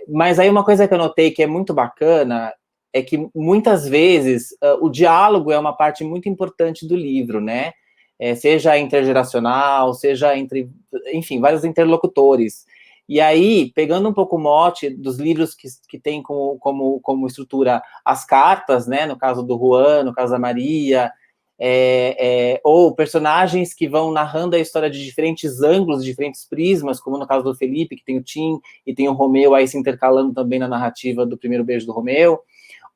S11: mas aí uma coisa que eu notei que é muito bacana é que muitas vezes o diálogo é uma parte muito importante do livro, né? Seja intergeracional, seja entre, enfim, vários interlocutores. E aí, pegando um pouco o mote dos livros que tem como estrutura as cartas, né? No caso do Juan, no caso da Maria, ou personagens que vão narrando a história de diferentes ângulos, de diferentes prismas, como no caso do Felipe, que tem o Tim e tem o Romeu aí se intercalando também na narrativa do Primeiro Beijo do Romeu,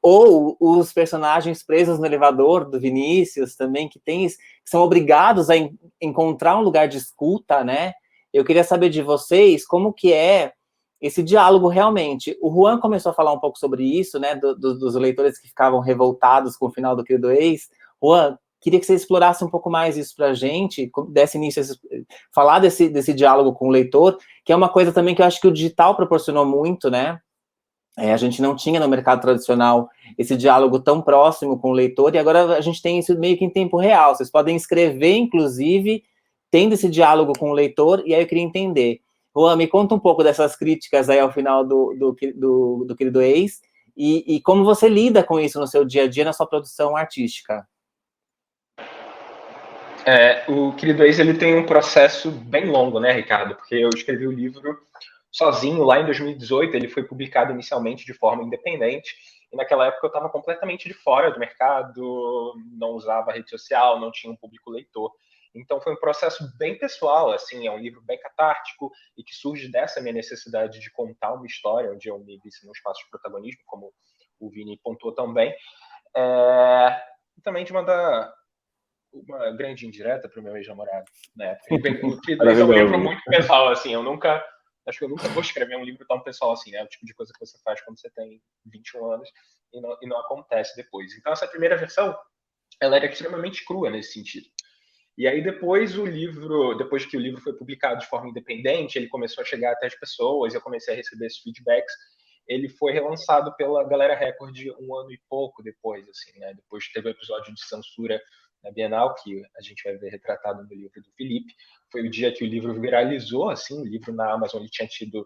S11: ou os personagens presos no elevador do Vinícius também, que são obrigados a encontrar um lugar de escuta, né? Eu queria saber de vocês como que é esse diálogo realmente. O Juan começou a falar um pouco sobre isso, né? Dos leitores que ficavam revoltados com o final do Querido Ex. Juan, queria que você explorasse um pouco mais isso pra gente, desse início, falar desse diálogo com o leitor, que é uma coisa também que eu acho que o digital proporcionou muito, né? A gente não tinha no mercado tradicional esse diálogo tão próximo com o leitor, e agora a gente tem isso meio que em tempo real. Vocês podem escrever, inclusive, tendo esse diálogo com o leitor, e aí eu queria entender. Juan, me conta um pouco dessas críticas aí ao final do Querido Ex, e como você lida com isso no seu dia a dia, na sua produção artística.
S13: O Querido Ex, ele tem um processo bem longo, né, Ricardo? Porque eu escrevi o livro sozinho lá em 2018, ele foi publicado inicialmente de forma independente, e naquela época eu estava completamente de fora do mercado, não usava rede social, não tinha um público leitor. Então foi um processo bem pessoal, assim, é um livro bem catártico e que surge dessa minha necessidade de contar uma história, onde eu me vi num espaço de protagonismo, como o Vini pontuou também, e também de mandar uma grande indireta para o meu ex-namorado, né? O Querido Ex é um livro muito pessoal, assim, acho que eu nunca vou escrever um livro tão pessoal assim, né? O tipo de coisa que você faz quando você tem 21 anos e não acontece depois. Então, essa primeira versão, ela era extremamente crua nesse sentido. E aí, depois que o livro foi publicado de forma independente, ele começou a chegar até as pessoas, eu comecei a receber esses feedbacks, ele foi relançado pela Galera Record 1 ano e pouco depois, assim, né? Depois teve o episódio de censura na Bienal, que a gente vai ver retratado no livro do Felipe. Foi o dia que o livro viralizou, assim, o livro na Amazon ele tinha tido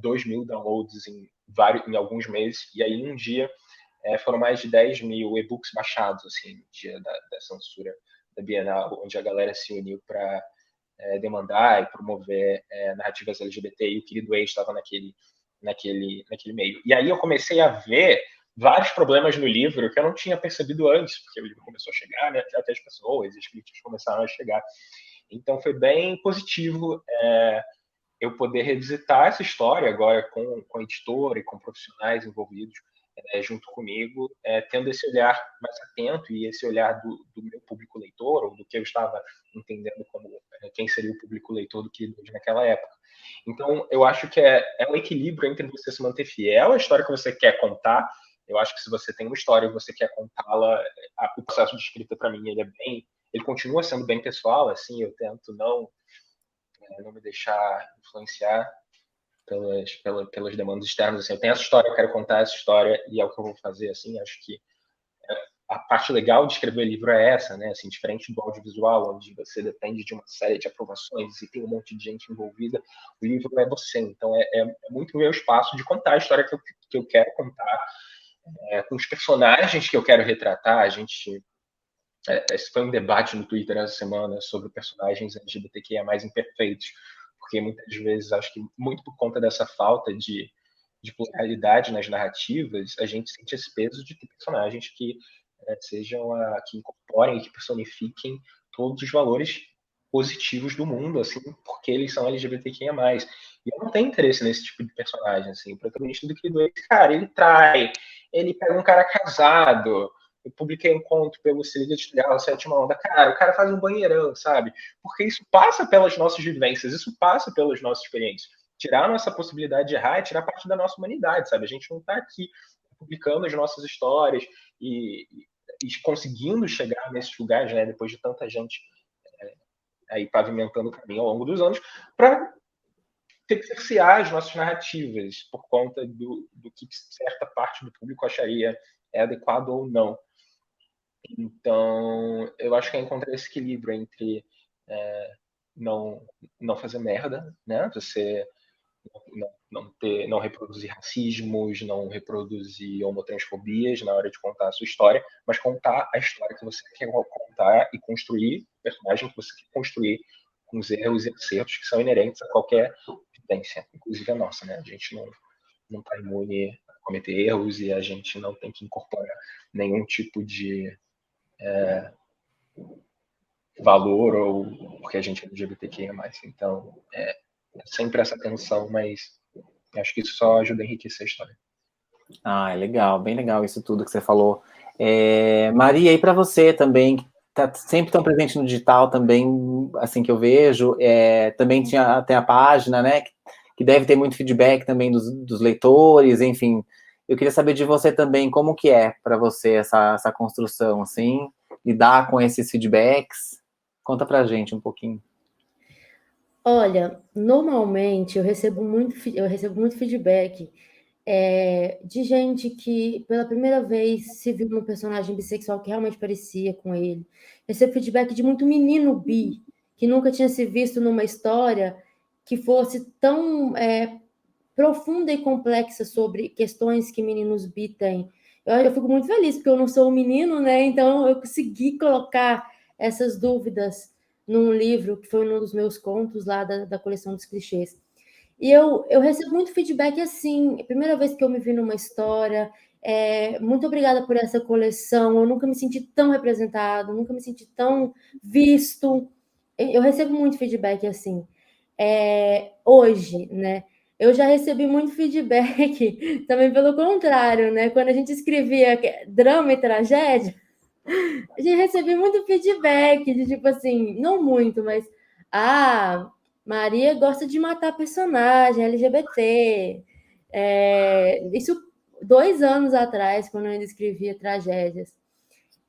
S13: 2.000 downloads em alguns meses, e aí em um dia foram mais de 10.000 e-books baixados, assim, no dia da censura da Bienal, onde a galera se uniu para demandar e promover narrativas LGBT, e o Querido Ex estava naquele meio. E aí eu comecei a ver vários problemas no livro que eu não tinha percebido antes, porque o livro começou a chegar, né, até as pessoas, e as críticas começaram a chegar. Então foi bem positivo eu poder revisitar essa história agora com a editora e com profissionais envolvidos junto comigo, tendo esse olhar mais atento e esse olhar do meu público leitor, ou do que eu estava entendendo como quem seria o público leitor do Querido Ex naquela época. Então, eu acho que é um equilíbrio entre você se manter fiel à história que você quer contar. Eu acho que se você tem uma história e você quer contá-la, o processo de escrita, para mim, ele continua sendo bem pessoal, assim, eu tento não me deixar influenciar pelas demandas externas, assim, eu tenho essa história, eu quero contar essa história e é o que eu vou fazer, assim, acho que a parte legal de escrever livro é essa, né? Assim, diferente do audiovisual, onde você depende de uma série de aprovações e tem um monte de gente envolvida, o livro é você. Então, é muito o meu espaço de contar a história que eu quero contar, com os personagens que eu quero retratar. Esse foi um debate no Twitter essa semana sobre personagens LGBTQIA mais imperfeitos, porque muitas vezes, acho que muito por conta dessa falta de pluralidade nas narrativas, a gente sente esse peso de ter personagens que que incorporem e que personifiquem todos os valores positivos do mundo, assim, porque eles são LGBTQIA+. E eu não tenho interesse nesse tipo de personagem, assim. O protagonista do Querido Ex, cara, ele trai, ele pega um cara casado. Eu publiquei um conto pelo Se Liga Editorial, Sétima Onda. Cara, o cara faz um banheirão, sabe? Porque isso passa pelas nossas vivências, isso passa pelas nossas experiências. Tirar a nossa possibilidade de errar é tirar parte da nossa humanidade, sabe? A gente não está aqui publicando as nossas histórias e conseguindo chegar nesses lugares, né, depois de tanta gente aí pavimentando o caminho ao longo dos anos, para ter que cercear as nossas narrativas por conta do que certa parte do público acharia adequado ou não. Então, eu acho que eu encontrei esse equilíbrio entre não fazer merda, né? Você não reproduzir racismos, não reproduzir homotransfobias na hora de contar a sua história, mas contar a história que você quer contar e construir o personagem que você quer construir com os erros e acertos que são inerentes a qualquer vivência, inclusive a nossa, né? A gente não está imune a cometer erros e a gente não tem que incorporar nenhum tipo de valor ou porque a gente é LGBTQIA+. Então, sempre essa tensão, mas acho que isso só ajuda a enriquecer a história.
S11: Ah, é legal, bem legal isso tudo que você falou. Maria, e para você também, que está sempre tão presente no digital também, assim que eu vejo, também tem a página, né, que deve ter muito feedback também dos leitores, enfim. Eu queria saber de você também, como que é para você essa construção, assim, lidar com esses feedbacks? Conta pra gente um pouquinho.
S14: Olha, normalmente eu recebo muito feedback de gente que pela primeira vez se viu num personagem bissexual que realmente parecia com ele. Recebo feedback de muito menino bi, que nunca tinha se visto numa história que fosse tão profunda e complexa sobre questões que meninos bi têm. Eu fico muito feliz, porque eu não sou um menino, né? Então eu consegui colocar essas dúvidas num livro, que foi um dos meus contos lá da coleção dos clichês. E eu recebo muito feedback assim, primeira vez que eu me vi numa história, muito obrigada por essa coleção, eu nunca me senti tão representado, nunca me senti tão visto. Eu recebo muito feedback assim. Hoje, né? Eu já recebi muito feedback também pelo contrário, né? Quando a gente escrevia drama e tragédia, a gente recebia muito feedback de tipo assim, não muito, mas Maria gosta de matar personagem LGBT. Isso 2 anos atrás, quando eu ainda escrevia tragédias.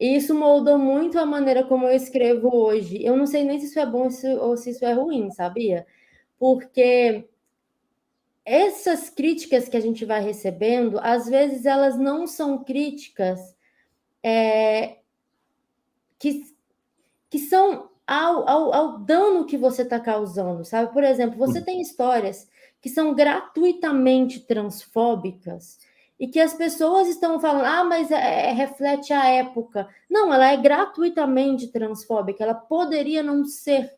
S14: E isso moldou muito a maneira como eu escrevo hoje. Eu não sei nem se isso é bom ou se isso é ruim, sabia? Porque essas críticas que a gente vai recebendo, às vezes elas não são críticas que são ao dano que você está causando, sabe? Por exemplo, você tem histórias que são gratuitamente transfóbicas e que as pessoas estão falando, mas reflete a época. Não, ela é gratuitamente transfóbica, ela poderia não ser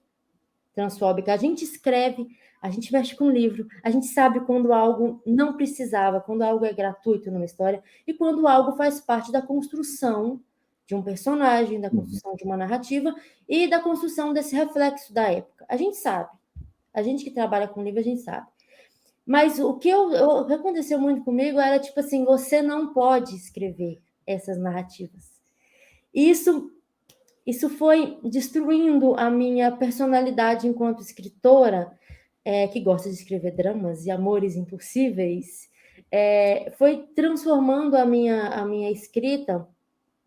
S14: transfóbica. A gente escreve, a gente mexe com o livro, a gente sabe quando algo não precisava, quando algo é gratuito numa história e quando algo faz parte da construção de um personagem, da construção de uma narrativa e da construção desse reflexo da época. A gente sabe. A gente que trabalha com livro, a gente sabe. Mas o que aconteceu muito comigo era tipo assim, você não pode escrever essas narrativas. Isso foi destruindo a minha personalidade enquanto escritora, que gosta de escrever dramas e amores impossíveis. Foi transformando a minha escrita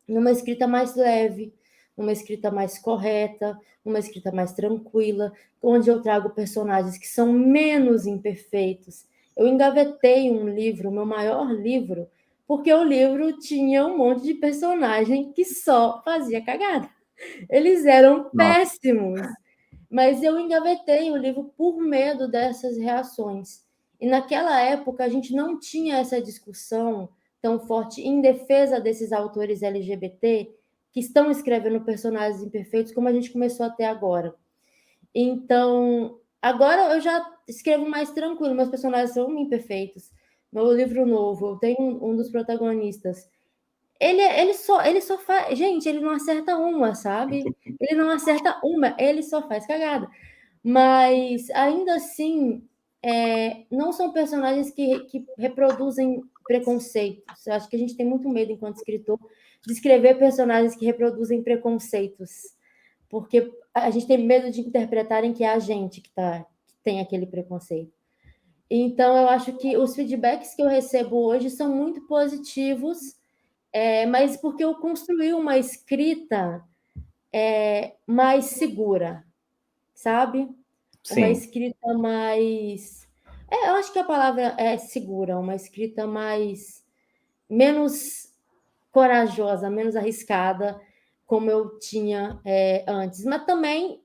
S14: numa escrita mais leve, numa escrita mais correta, numa escrita mais tranquila, onde eu trago personagens que são menos imperfeitos. Eu engavetei um livro, o meu maior livro, porque o livro tinha um monte de personagem que só fazia cagada. Eles eram péssimos. Mas eu engavetei o livro por medo dessas reações. E naquela época a gente não tinha essa discussão tão forte em defesa desses autores LGBT que estão escrevendo personagens imperfeitos como a gente começou a ter agora. Então, agora eu já escrevo mais tranquilo, meus personagens são imperfeitos. Meu livro novo, eu tenho um dos protagonistas. Ele só faz... Gente, ele não acerta uma, sabe? Ele não acerta uma, ele só faz cagada. Mas, ainda assim, não são personagens que reproduzem preconceitos. Eu acho que a gente tem muito medo, enquanto escritor, de escrever personagens que reproduzem preconceitos. Porque a gente tem medo de interpretarem que é a gente que tem aquele preconceito. Então, eu acho que os feedbacks que eu recebo hoje são muito positivos, mas porque eu construí uma escrita mais segura, sabe?
S11: Sim.
S14: Uma escrita mais... eu acho que a palavra é segura, uma escrita menos corajosa, menos arriscada, como eu tinha antes. Mas também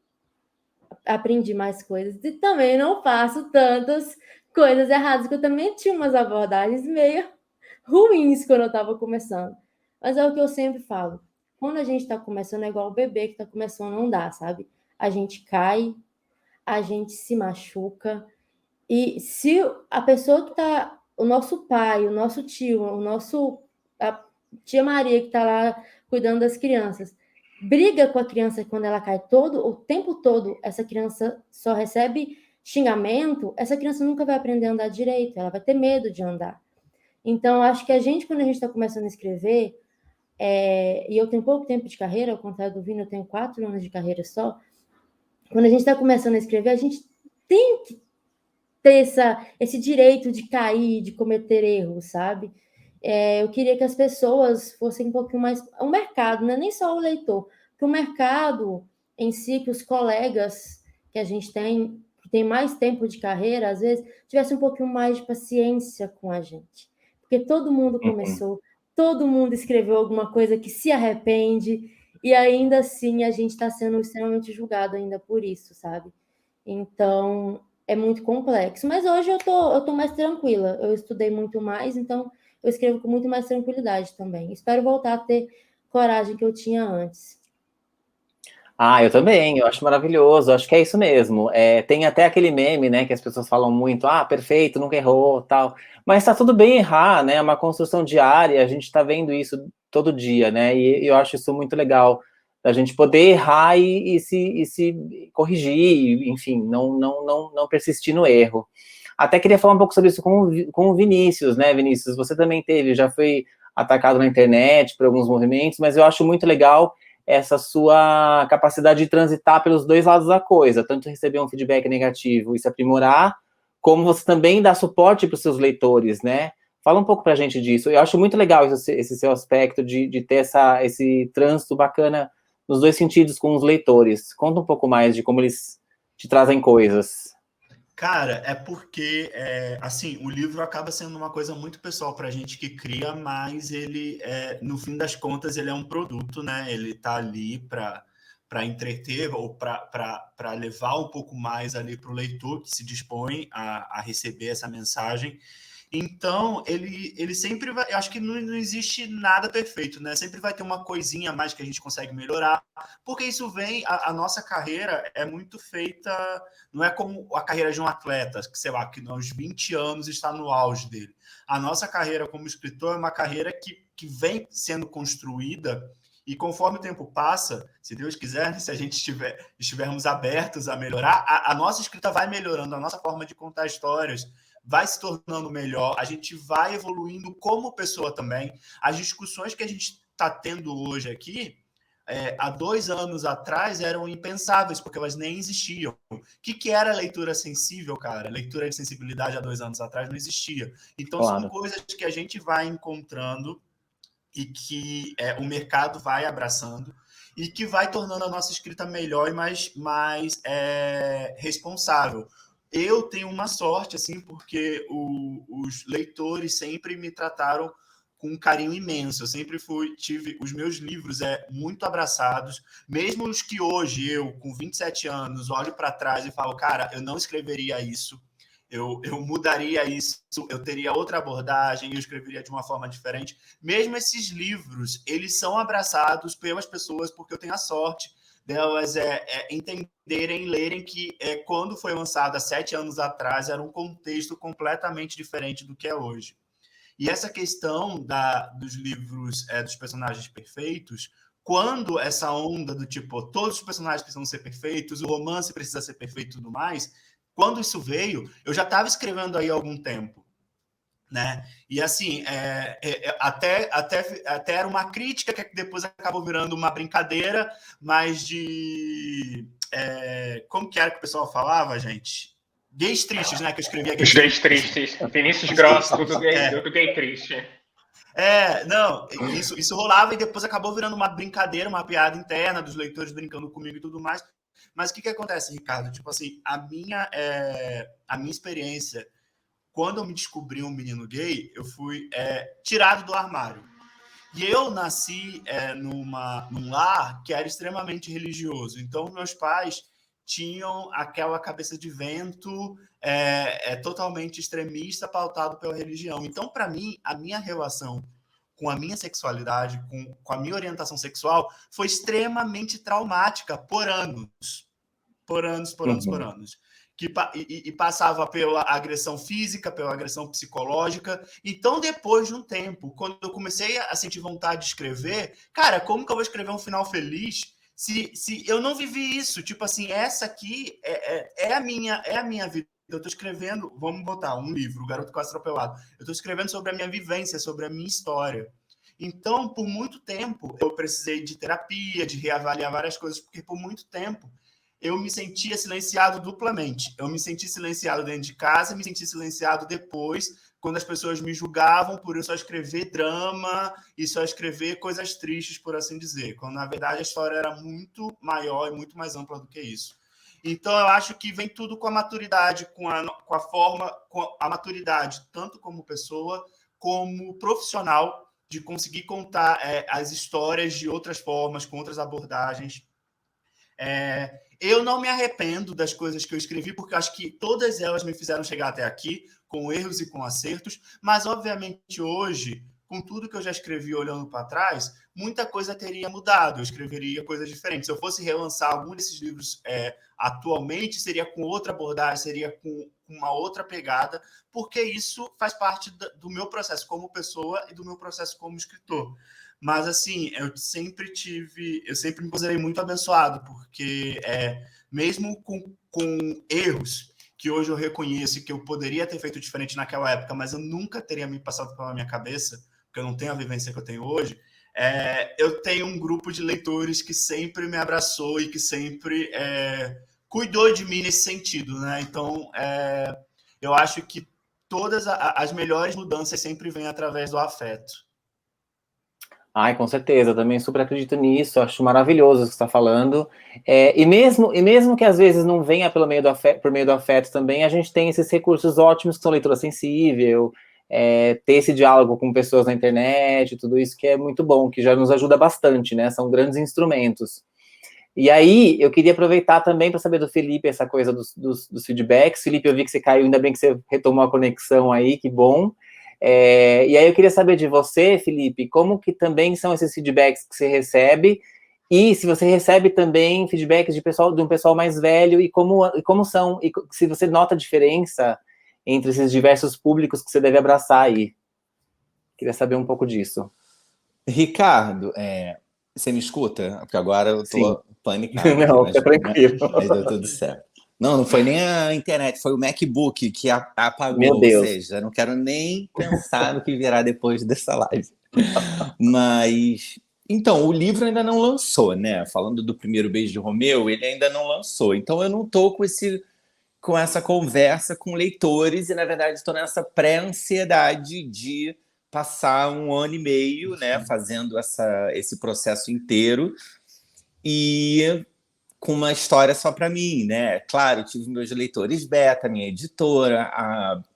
S14: aprendi mais coisas e também não faço tantas coisas erradas, que eu também tinha umas abordagens meio ruins quando eu estava começando. Mas é o que eu sempre falo. Quando a gente está começando, é igual o bebê que está começando, não dá, sabe? A gente cai, a gente se machuca, e se a pessoa que está... O nosso pai, o nosso tio, a tia Maria que está lá cuidando das crianças, briga com a criança quando ela cai o tempo todo, essa criança só recebe xingamento, essa criança nunca vai aprender a andar direito, ela vai ter medo de andar. Então, acho que quando a gente está começando a escrever, e eu tenho pouco tempo de carreira, ao contrário do Vini, eu tenho 4 anos de carreira só, quando a gente está começando a escrever, a gente tem que ter esse direito de cair, de cometer erros, sabe? Eu queria que as pessoas fossem um pouquinho mais... O mercado, não é nem só o leitor, que o mercado em si, que os colegas que a gente tem, que tem mais tempo de carreira, às vezes, tivessem um pouquinho mais de paciência com a gente. Porque todo mundo começou, todo mundo escreveu alguma coisa que se arrepende, e ainda assim a gente está sendo extremamente julgado ainda por isso, sabe? Então, é muito complexo. Mas hoje eu tô mais tranquila, eu estudei muito mais, então eu escrevo com muito mais tranquilidade também. Espero voltar a ter coragem que eu tinha antes.
S11: Eu também, eu acho maravilhoso, acho que é isso mesmo. Tem até aquele meme, né, que as pessoas falam muito, perfeito, nunca errou, tal. Mas tá tudo bem errar, né, é uma construção diária, a gente tá vendo isso todo dia, né, e eu acho isso muito legal, a gente poder errar e se corrigir, enfim, não persistir no erro. Até queria falar um pouco sobre isso com o Vinícius, né, Vinícius, você também já foi atacado na internet por alguns movimentos, mas eu acho muito legal essa sua capacidade de transitar pelos dois lados da coisa, tanto receber um feedback negativo e se aprimorar, como você também dá suporte para os seus leitores, né? Fala um pouco para a gente disso. Eu acho muito legal esse seu aspecto de ter esse trânsito bacana nos dois sentidos com os leitores. Conta um pouco mais de como eles te trazem coisas.
S15: Cara, é porque, assim, o livro acaba sendo uma coisa muito pessoal para a gente que cria, mas ele, no fim das contas, ele é um produto, né? Ele está ali para entreter ou para levar um pouco mais ali para o leitor que se dispõe a receber essa mensagem. Então, ele sempre vai... Eu acho que não existe nada perfeito, né? Sempre vai ter uma coisinha a mais que a gente consegue melhorar, porque isso vem... A nossa carreira é muito feita... Não é como a carreira de um atleta, que, sei lá, que aos 20 anos está no auge dele. A nossa carreira como escritor é uma carreira que vem sendo construída, e conforme o tempo passa, se Deus quiser, né, se a gente estivermos abertos a melhorar, a nossa escrita vai melhorando, a nossa forma de contar histórias vai se tornando melhor, a gente vai evoluindo como pessoa também. As discussões que a gente está tendo hoje aqui, há 2 anos atrás, eram impensáveis, porque elas nem existiam. O que era leitura sensível, cara? Leitura de sensibilidade há 2 anos atrás não existia. Então, claro, são coisas que a gente vai encontrando e que o mercado vai abraçando e que vai tornando a nossa escrita melhor e mais responsável. Eu tenho uma sorte, assim, porque os leitores sempre me trataram com um carinho imenso. Eu sempre tive os meus livros muito abraçados, mesmo os que hoje eu, com 27 anos, olho para trás e falo, cara, eu não escreveria isso, eu mudaria isso, eu teria outra abordagem, eu escreveria de uma forma diferente. Mesmo esses livros, eles são abraçados pelas pessoas, porque eu tenho a sorte delas entenderem, lerem que quando foi lançado há 7 anos atrás, era um contexto completamente diferente do que é hoje. E essa questão dos livros dos personagens perfeitos, quando essa onda do tipo, todos os personagens precisam ser perfeitos, o romance precisa ser perfeito e tudo mais, quando isso veio, eu já estava escrevendo aí há algum tempo, né? E assim, até era uma crítica que depois acabou virando uma brincadeira, mas como que era que o pessoal falava, gente? Gays tristes, né? Que eu escrevia
S13: gays tristes. Vinícius Grosso, do gay triste.
S15: Não, isso rolava e depois acabou virando uma brincadeira, uma piada interna dos leitores brincando comigo e tudo mais. Mas o que acontece, Ricardo? Tipo assim, a minha experiência, quando eu me descobri um menino gay, eu fui tirado do armário. E eu nasci num lar que era extremamente religioso. Então, meus pais tinham aquela cabeça de vento totalmente extremista, pautado pela religião. Então, para mim, a minha relação com a minha sexualidade, com a minha orientação sexual, foi extremamente traumática por anos. Por anos. E passava pela agressão física, pela agressão psicológica. Então, depois de um tempo, quando eu comecei a sentir vontade de escrever, cara, como que eu vou escrever um final feliz se eu não vivi isso? Tipo assim, essa aqui é a minha vida. Eu estou escrevendo, vamos botar um livro, O Garoto Quase Atropelado. Eu estou escrevendo sobre a minha vivência, sobre a minha história. Então, por muito tempo, eu precisei de terapia, de reavaliar várias coisas, porque por muito tempo eu me sentia silenciado duplamente. Eu me senti silenciado dentro de casa, me senti silenciado depois, quando as pessoas me julgavam por eu só escrever drama e só escrever coisas tristes, por assim dizer. Quando, na verdade, a história era muito maior e muito mais ampla do que isso. Então, eu acho que vem tudo com a maturidade, com a maturidade, tanto como pessoa, como profissional, de conseguir contar as histórias de outras formas, com outras abordagens. Eu não me arrependo das coisas que eu escrevi, porque eu acho que todas elas me fizeram chegar até aqui, com erros e com acertos, mas, obviamente, hoje, com tudo que eu já escrevi olhando para trás, muita coisa teria mudado, eu escreveria coisas diferentes. Se eu fosse relançar algum desses livros atualmente, seria com outra abordagem, seria com uma outra pegada, porque isso faz parte do meu processo como pessoa e do meu processo como escritor. Mas, assim, eu sempre me considerei muito abençoado, porque mesmo com erros que hoje eu reconheço que eu poderia ter feito diferente naquela época, mas eu nunca teria me passado pela minha cabeça, porque eu não tenho a vivência que eu tenho hoje, eu tenho um grupo de leitores que sempre me abraçou e que sempre cuidou de mim nesse sentido, né? Então, eu acho que todas as melhores mudanças sempre vêm através do afeto.
S11: Ai, com certeza, eu também super acredito nisso, acho maravilhoso o que você está falando. E mesmo que às vezes não venha por meio do afeto também, a gente tem esses recursos ótimos que são leitura sensível, ter esse diálogo com pessoas na internet, tudo isso que é muito bom, que já nos ajuda bastante, né? São grandes instrumentos. E aí, eu queria aproveitar também para saber do Felipe essa coisa dos feedbacks. Felipe, eu vi que você caiu, ainda bem que você retomou a conexão aí, que bom. E aí eu queria saber de você, Felipe, como que também são esses feedbacks que você recebe, e se você recebe também feedbacks de um pessoal mais velho, e como são, e se você nota a diferença entre esses diversos públicos que você deve abraçar aí. Queria saber um pouco disso.
S16: Ricardo, você me escuta? Porque agora eu tô panicado.
S11: Não, fica tranquilo.
S16: Mas deu tudo certo. Não foi nem a internet, foi o MacBook que apagou.
S11: Meu Deus.
S16: Ou seja, eu não quero nem pensar no que virá depois dessa live. Mas, então, o livro ainda não lançou, né? Falando do Primeiro Beijo de Romeu, ele ainda não lançou. Então, eu não tô com essa conversa com leitores e, na verdade, estou nessa pré-ansiedade de passar 1 ano e meio, né? Fazendo esse processo inteiro. E com uma história só para mim, né? Claro, tive meus leitores beta, minha editora,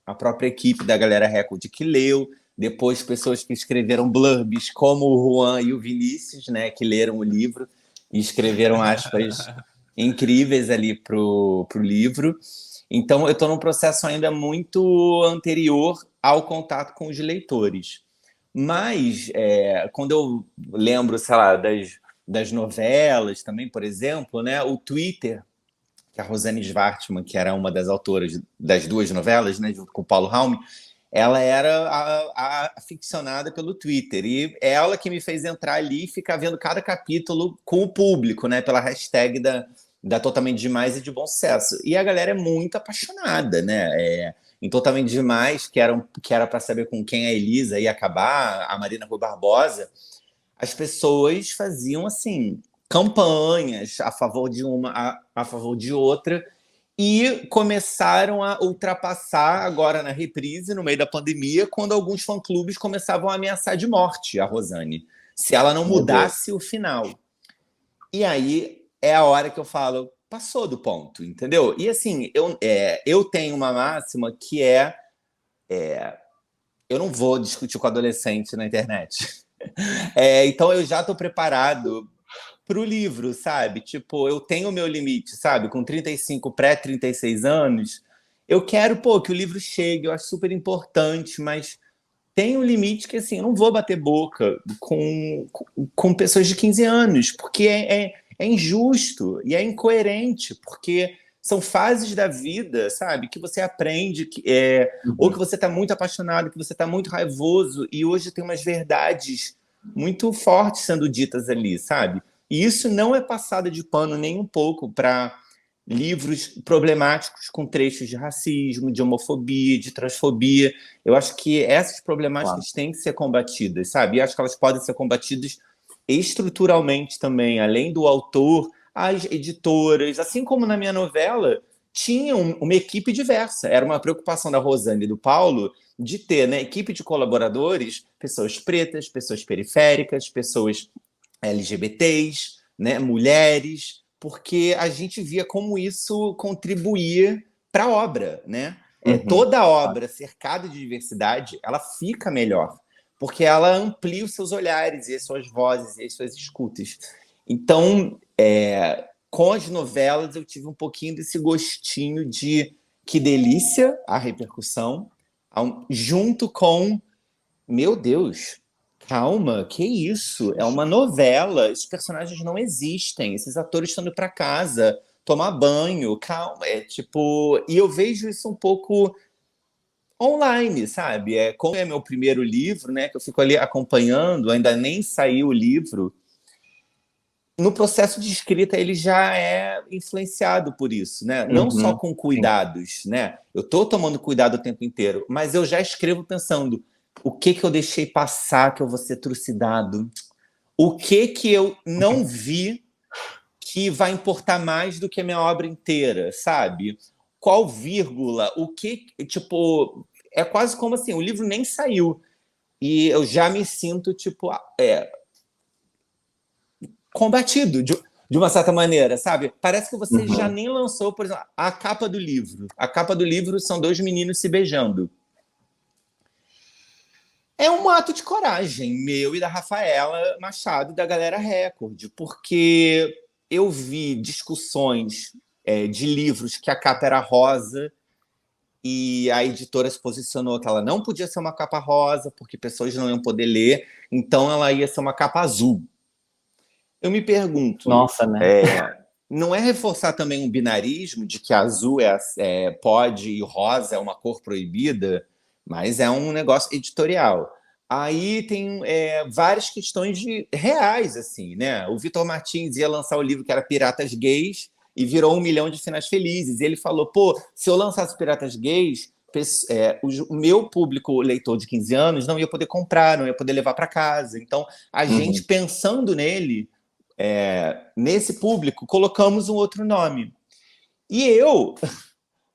S16: a própria equipe da Galera Record que leu, depois pessoas que escreveram blurbs, como o Juan e o Vinícius, né, que leram o livro e escreveram aspas incríveis ali pro livro. Então, eu estou num processo ainda muito anterior ao contato com os leitores. Mas, quando eu lembro, sei lá, das novelas também, por exemplo, né, o Twitter, que a Rosane Schwartzman, que era uma das autoras das duas novelas, né, junto com o Paulo Raume, ela era a aficionada pelo Twitter. E é ela que me fez entrar ali e ficar vendo cada capítulo com o público, né, pela hashtag da Totalmente Demais e de Bom Sucesso. E a galera é muito apaixonada, né? Em Totalmente Demais, que era para saber com quem a Elisa ia acabar, a Marina Rui Barbosa, as pessoas faziam, assim, campanhas a favor de uma, a favor de outra, e começaram a ultrapassar agora na reprise, no meio da pandemia, quando alguns fã-clubes começavam a ameaçar de morte a Rosane, se ela não mudasse o final. E aí é a hora que eu falo, passou do ponto, entendeu? E assim, eu tenho uma máxima que eu não vou discutir com adolescente na internet. Então eu já estou preparado para o livro, sabe? Tipo, eu tenho o meu limite, sabe? Com 35, pré-36 anos, eu quero, que o livro chegue, eu acho super importante, mas tem um limite que, assim, eu não vou bater boca com pessoas de 15 anos, porque é injusto e é incoerente, porque são fases da vida, sabe, que você aprende, ou que você está muito apaixonado, que você está muito raivoso, e hoje tem umas verdades muito fortes sendo ditas ali, sabe? E isso não é passado de pano nem um pouco para livros problemáticos com trechos de racismo, de homofobia, de transfobia. Eu acho que essas problemáticas têm que ser combatidas, sabe? E acho que elas podem ser combatidas estruturalmente também, além do autor, as editoras, assim como na minha novela, tinham uma equipe diversa. Era uma preocupação da Rosane e do Paulo de ter, né, equipe de colaboradores, pessoas pretas, pessoas periféricas, pessoas LGBTs, né, mulheres, porque a gente via como isso contribuía para a obra, né? Toda obra cercada de diversidade, ela fica melhor, porque ela amplia os seus olhares e as suas vozes e as suas escutas. Então, com as novelas, eu tive um pouquinho desse gostinho de que delícia a repercussão, junto com, meu Deus, calma, que isso? É uma novela, esses personagens não existem, esses atores estão indo para casa tomar banho, calma, e eu vejo isso um pouco online, sabe? Como é meu primeiro livro, né, que eu fico ali acompanhando, ainda nem saiu o livro, no processo de escrita ele já é influenciado por isso, né? Não só com cuidados, né? Eu estou tomando cuidado o tempo inteiro, mas eu já escrevo pensando o que eu deixei passar que eu vou ser trucidado, o que eu não vi que vai importar mais do que a minha obra inteira, sabe? Qual vírgula, o que, tipo, é quase como assim, o livro nem saiu e eu já me sinto, tipo, combatido de uma certa maneira, sabe? Parece que você já nem lançou, por exemplo, a capa do livro. A capa do livro são dois meninos se beijando. É um ato de coragem meu e da Rafaela Machado, da Galera Record, porque eu vi discussões de livros que a capa era rosa e a editora se posicionou que ela não podia ser uma capa rosa porque pessoas não iam poder ler, então ela ia ser uma capa azul. Eu me pergunto,
S11: nossa, né?
S16: Não é reforçar também um binarismo de que azul pode e rosa é uma cor proibida, mas é um negócio editorial. Aí tem várias questões reais, assim, né? O Vitor Martins ia lançar o livro que era Piratas Gays e virou 1 milhão de finais felizes. E ele falou, se eu lançasse Piratas Gays, o meu público leitor de 15 anos não ia poder comprar, não ia poder levar para casa. Então, a gente pensando nele, nesse público, colocamos um outro nome. E eu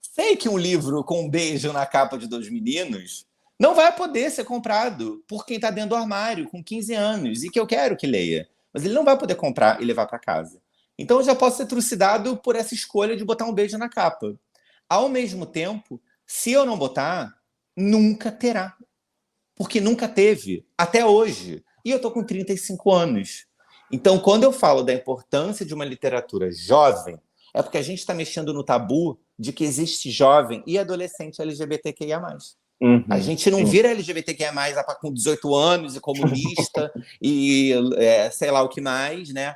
S16: sei que um livro com um beijo na capa de dois meninos não vai poder ser comprado por quem está dentro do armário com 15 anos e que eu quero que leia. Mas ele não vai poder comprar e levar para casa. Então eu já posso ser trucidado por essa escolha de botar um beijo na capa. Ao mesmo tempo, se eu não botar, nunca terá. porque nunca teve, até hoje. E eu tô com 35 anos. Então, quando eu falo da importância de uma literatura jovem, é porque a gente está mexendo no tabu de que existe jovem e adolescente LGBTQIA+. A gente não vira LGBTQIA+, com 18 anos e comunista e sei lá o que mais, né?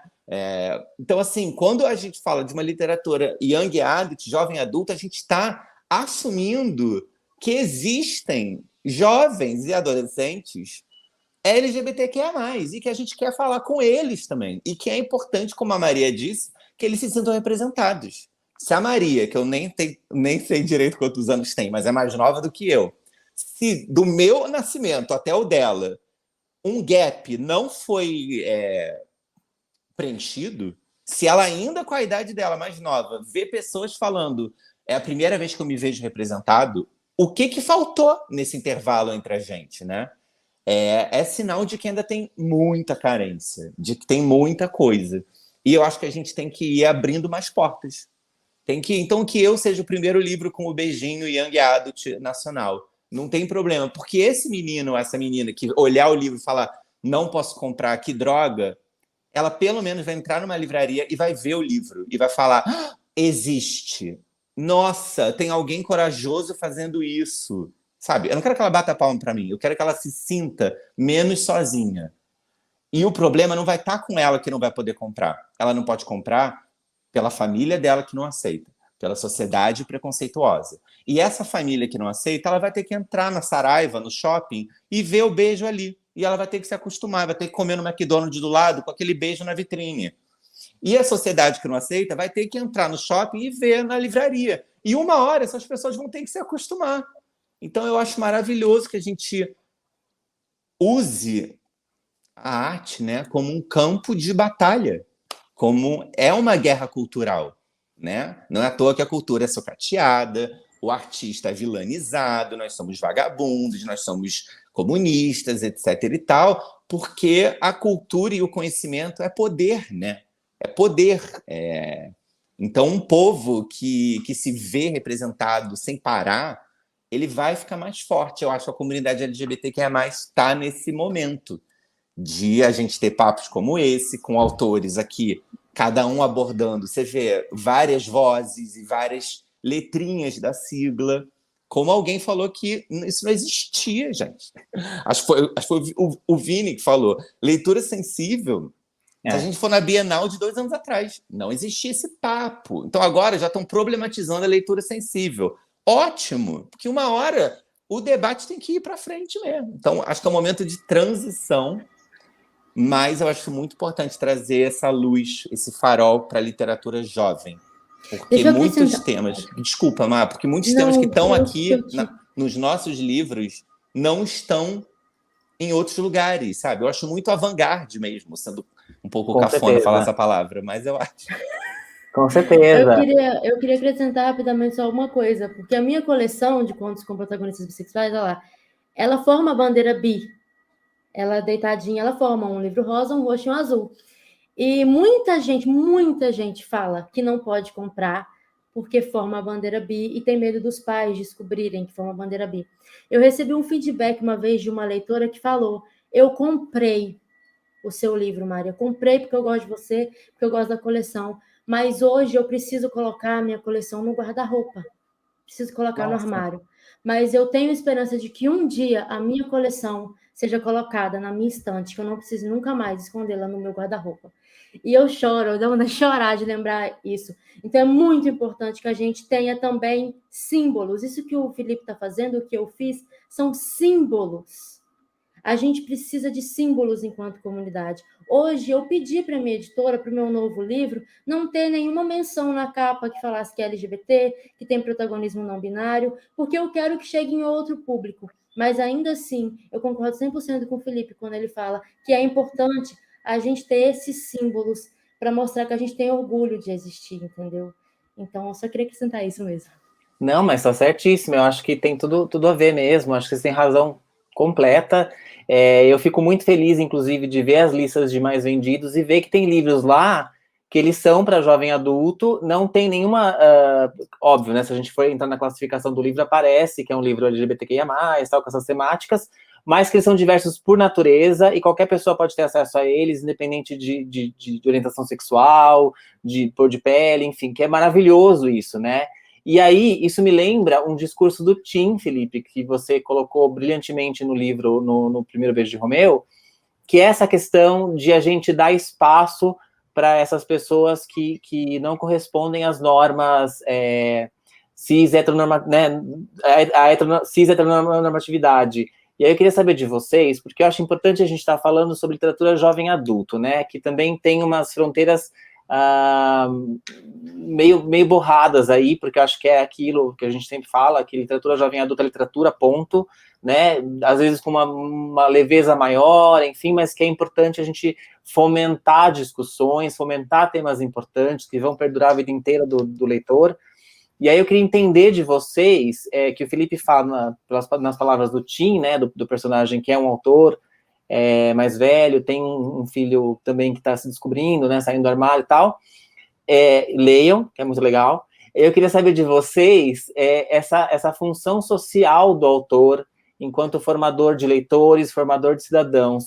S16: Então, assim, quando a gente fala de uma literatura young adult, jovem adulto, a gente está assumindo que existem jovens e adolescentes LGBTQIA+, e que a gente quer falar com eles também. E que é importante, como a Maria disse, que eles se sintam representados. Se a Maria, que eu nem sei direito quantos anos tem, mas é mais nova do que eu, se do meu nascimento até o dela, um gap não foi preenchido, se ela ainda, com a idade dela mais nova, vê pessoas falando, é a primeira vez que eu me vejo representado, o que faltou nesse intervalo entre a gente, né? É sinal de que ainda tem muita carência, de que tem muita coisa. E eu acho que a gente tem que ir abrindo mais portas. Então, que eu seja o primeiro livro com o beijinho Young Adult nacional. Não tem problema, porque esse menino, essa menina que olhar o livro e falar não posso comprar, que droga, ela pelo menos vai entrar numa livraria e vai ver o livro e vai falar, existe. Nossa, tem alguém corajoso fazendo isso. Sabe? Eu não quero que ela bata a palma para mim, eu quero que ela se sinta menos sozinha. E o problema não vai estar com ela que não vai poder comprar. Ela não pode comprar pela família dela que não aceita, pela sociedade preconceituosa. E essa família que não aceita, ela vai ter que entrar na Saraiva, no shopping, e ver o beijo ali. E ela vai ter que se acostumar, vai ter que comer no McDonald's do lado com aquele beijo na vitrine. E a sociedade que não aceita vai ter que entrar no shopping e ver na livraria. E uma hora essas pessoas vão ter que se acostumar. Então eu acho maravilhoso que a gente use a arte, né, como um campo de batalha, como é uma guerra cultural, né? Não é à toa que a cultura é sucateada, o artista é vilanizado, nós somos vagabundos, nós somos comunistas, etc. e tal, porque a cultura e o conhecimento é poder, né? É poder. Então, um povo que se vê representado sem parar, ele vai ficar mais forte. Eu acho que a comunidade LGBTQIA+ está nesse momento de a gente ter papos como esse, com autores aqui, cada um abordando, você vê várias vozes e várias letrinhas da sigla, como alguém falou que isso não existia, gente. Acho que foi o Vini que falou. Leitura sensível, se a gente for na Bienal de 2 anos atrás, não existia esse papo. Então agora já estão problematizando a leitura sensível. Ótimo, porque uma hora o debate tem que ir para frente mesmo. Então acho que é um momento de transição, mas eu acho muito importante trazer essa luz, esse farol para a literatura jovem. Porque muitos temas... Desculpa, Mar, porque muitos temas que estão aqui nos nossos livros não estão em outros lugares, sabe? Eu acho muito avant-garde mesmo, sendo um pouco cafona falar essa palavra, mas eu acho...
S14: Com certeza. Eu queria acrescentar rapidamente só uma coisa, porque a minha coleção de contos com protagonistas bissexuais, olha lá, ela forma a bandeira bi. Ela deitadinha, ela forma um livro rosa, um roxo e um azul. E muita gente fala que não pode comprar porque forma a bandeira bi e tem medo dos pais descobrirem que forma a bandeira bi. Eu recebi um feedback uma vez de uma leitora que falou: eu comprei o seu livro, Maria, comprei porque eu gosto de você, porque eu gosto da coleção, mas hoje eu preciso colocar a minha coleção no guarda-roupa, preciso colocar no armário. Mas eu tenho esperança de que um dia a minha coleção seja colocada na minha estante, que eu não precise nunca mais escondê-la no meu guarda-roupa. E eu choro, eu dou vontade de chorar de lembrar isso. Então é muito importante que a gente tenha também símbolos. Isso que o Felipe está fazendo, o que eu fiz, são símbolos. A gente precisa de símbolos enquanto comunidade. Hoje eu pedi para a minha editora, para o meu novo livro, não ter nenhuma menção na capa que falasse que é LGBT, que tem protagonismo não binário, porque eu quero que chegue em outro público. Mas ainda assim, eu concordo 100% com o Felipe quando ele fala que é importante a gente ter esses símbolos para mostrar que a gente tem orgulho de existir, entendeu? Então, eu só queria acrescentar isso mesmo.
S11: Não, mas tá certíssimo. Eu acho que tem tudo a ver mesmo. Acho que vocês têm razão completa. Eu fico muito feliz, inclusive, de ver as listas de mais vendidos e ver que tem livros lá que eles são para jovem adulto, não tem nenhuma... óbvio, né? Se a gente for entrar na classificação do livro, aparece que é um livro LGBTQIA+, tal, com essas temáticas, mas que eles são diversos por natureza e qualquer pessoa pode ter acesso a eles, independente de orientação sexual, de cor de pele, enfim, que é maravilhoso isso, né? E aí, isso me lembra um discurso do Tim, Felipe, que você colocou brilhantemente no livro, no Primeiro Beijo de Romeu, que é essa questão de a gente dar espaço para essas pessoas que não correspondem às normas cis-heteronormatividade. E aí eu queria saber de vocês, porque eu acho importante a gente estar falando sobre literatura jovem adulto, né? Que também tem umas fronteiras meio borradas aí, porque eu acho que é aquilo que a gente sempre fala, que literatura jovem adulta é literatura, ponto, né? Às vezes com uma leveza maior, enfim, mas que é importante a gente fomentar discussões, fomentar temas importantes que vão perdurar a vida inteira do leitor. E aí eu queria entender de vocês, que o Felipe fala nas palavras do Tim, né, do personagem que é um autor mais velho, tem um filho também que está se descobrindo, né, saindo do armário e tal. Leiam, que é muito legal. Eu queria saber de vocês essa função social do autor enquanto formador de leitores, formador de cidadãos.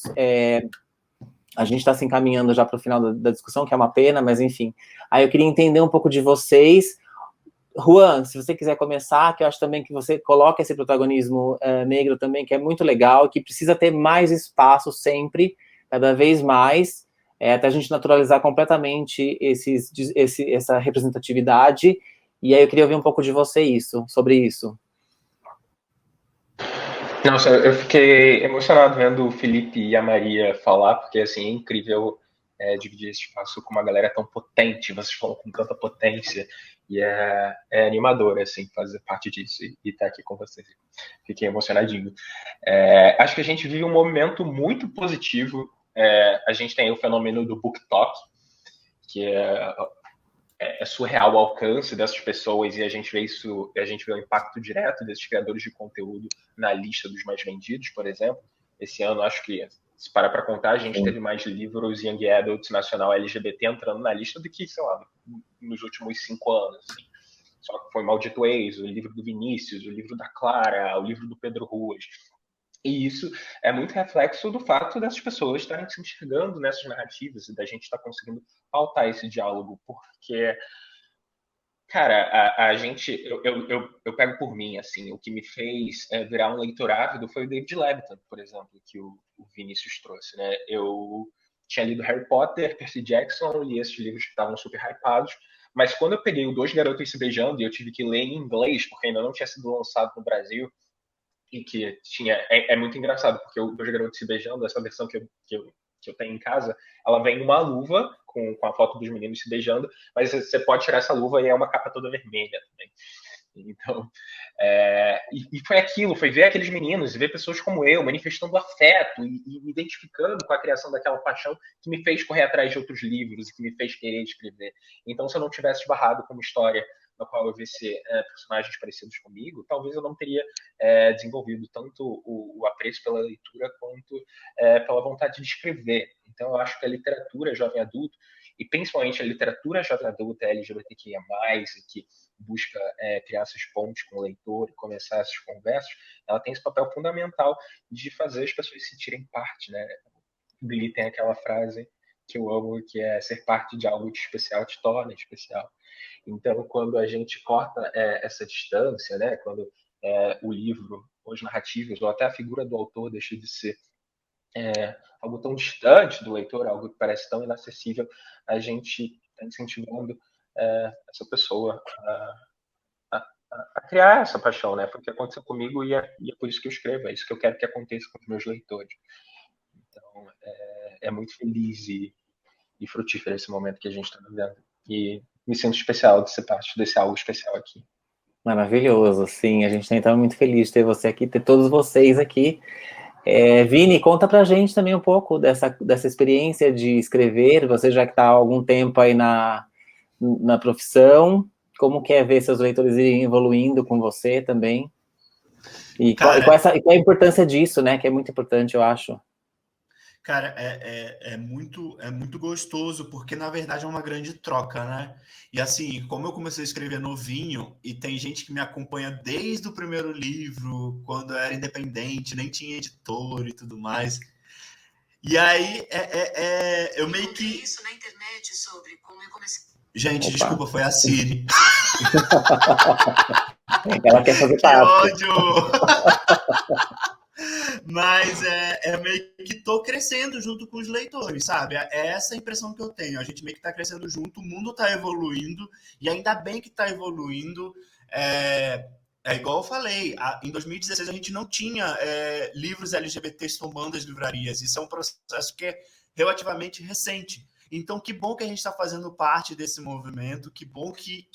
S11: A gente está se encaminhando já para o final da discussão, que é uma pena, mas enfim. Aí eu queria entender um pouco de vocês. Juan, se você quiser começar, que eu acho também que você coloca esse protagonismo negro também, que é muito legal, que precisa ter mais espaço sempre, cada vez mais, até a gente naturalizar completamente essa representatividade. E aí eu queria ouvir um pouco de você sobre isso.
S13: Nossa, eu fiquei emocionado vendo o Felipe e a Maria falar, porque assim, é incrível dividir esse espaço com uma galera tão potente, vocês falam com tanta potência, e é animador, assim, fazer parte disso e estar aqui com vocês. Fiquei emocionadinho. Acho que a gente vive um momento muito positivo. A gente tem o fenômeno do BookTok, que é surreal o alcance dessas pessoas, e a gente vê o impacto direto desses criadores de conteúdo na lista dos mais vendidos, por exemplo. Esse ano, acho que, se parar para contar, a gente teve mais livros Young Adults nacional LGBT entrando na lista do que, sei lá, nos últimos 5 anos. Assim. Só que foi Maldito Ex, o livro do Vinícius, o livro da Clara, o livro do Pedro Ruas. E isso é muito reflexo do fato dessas pessoas estarem se enxergando nessas narrativas e da gente estar conseguindo pautar esse diálogo, porque, cara, eu pego por mim, assim, o que me fez virar um leitor ávido foi o David Levitan, por exemplo, que o Vinícius trouxe, né? Eu tinha lido Harry Potter, Percy Jackson, li esses livros que estavam super hypados, mas quando eu peguei o Dois Garotos Se Beijando e eu tive que ler em inglês, porque ainda não tinha sido lançado no Brasil, e que tinha... É muito engraçado, porque o Dois Garotos Se Beijando, essa versão que eu tenho em casa, ela vem numa luva com a foto dos meninos se beijando, mas você pode tirar essa luva e é uma capa toda vermelha também. Então, e foi aquilo, foi ver aqueles meninos e ver pessoas como eu manifestando afeto e me identificando com a criação daquela paixão que me fez correr atrás de outros livros e que me fez querer escrever. Então, se eu não tivesse esbarrado com uma história na qual eu visse personagens parecidos comigo, talvez eu não teria desenvolvido tanto o apreço pela leitura quanto pela vontade de escrever. Então, eu acho que a literatura jovem adulto, e principalmente a literatura jovem adulta LGBTQIA+, e que busca criar essas pontes com o leitor e começar essas conversas, ela tem esse papel fundamental de fazer as pessoas se sentirem parte, né? O Billy tem aquela frase que eu amo, que é: ser parte de algo de especial te torna especial. Então, quando a gente corta essa distância, né? Quando o livro, ou as narrativas, ou até a figura do autor deixa de ser algo tão distante do leitor, algo que parece tão inacessível, a gente está incentivando essa pessoa a criar essa paixão, né? Foi o que aconteceu comigo e é por isso que eu escrevo, é isso que eu quero que aconteça com os meus leitores. Então, é muito feliz e frutífero esse momento que a gente está vivendo. E me sinto especial de ser parte desse algo especial aqui.
S11: Maravilhoso, sim. A gente está então muito feliz de ter você aqui, ter todos vocês aqui. Vini, conta pra gente também um pouco dessa experiência de escrever. Você já que está há algum tempo aí na profissão, como que é ver seus leitores irem evoluindo com você também? E qual a importância disso, né? Que é muito importante, eu acho.
S15: Cara, é muito gostoso, porque na verdade é uma grande troca, né? E assim, como eu comecei a escrever novinho, e tem gente que me acompanha desde o primeiro livro, quando eu era independente, nem tinha editor e tudo mais. E aí, eu meio que...
S17: isso na internet sobre como eu comecei.
S15: Gente,
S11: Opa.
S15: desculpa, foi a Siri.
S11: Ela quer fazer
S15: Que
S11: parte.
S15: ódio! Mas meio que tô crescendo junto com os leitores, sabe? É essa a impressão que eu tenho. A gente meio que tá crescendo junto, o mundo tá evoluindo, e ainda bem que tá evoluindo. É igual eu falei, em 2016 a gente não tinha livros LGBTs tomando as livrarias. Isso é um processo que é relativamente recente. Então, que bom que a gente está fazendo parte desse movimento, que bom que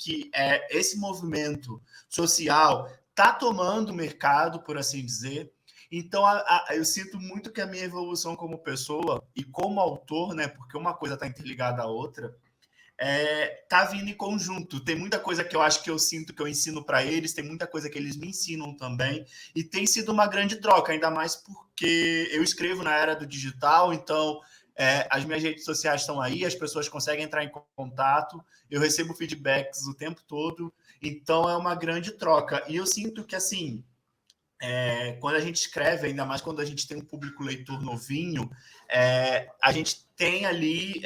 S15: esse movimento social está tomando o mercado, por assim dizer. Então, eu sinto muito que a minha evolução como pessoa e como autor, né, porque uma coisa está interligada à outra, tá vindo em conjunto. Tem muita coisa que eu acho que eu sinto que eu ensino para eles, tem muita coisa que eles me ensinam também, e tem sido uma grande troca, ainda mais porque eu escrevo na era do digital, então as minhas redes sociais estão aí, as pessoas conseguem entrar em contato, eu recebo feedbacks o tempo todo, então é uma grande troca. E eu sinto que, assim, quando a gente escreve, ainda mais quando a gente tem um público leitor novinho, a gente tem ali...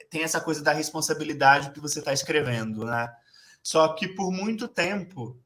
S15: tem essa coisa da responsabilidade que você está escrevendo, né? Só que por muito tempo,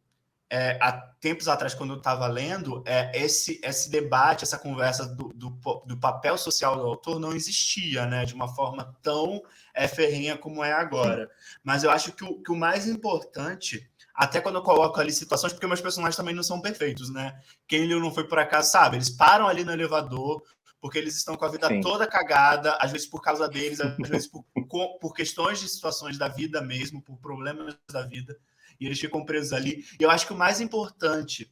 S15: há tempos atrás, quando eu estava lendo, esse debate, essa conversa do papel social do autor não existia, né? De uma forma tão ferrenha como é agora. Mas eu acho que o mais importante, até quando eu coloco ali situações, porque meus personagens também não são perfeitos, né? Quem leu Não Foi Por Acaso sabe, eles param ali no elevador, porque eles estão com a vida toda cagada, às vezes por causa deles, às vezes por questões de situações da vida mesmo, por problemas da vida, e eles ficam presos ali. E eu acho que o mais importante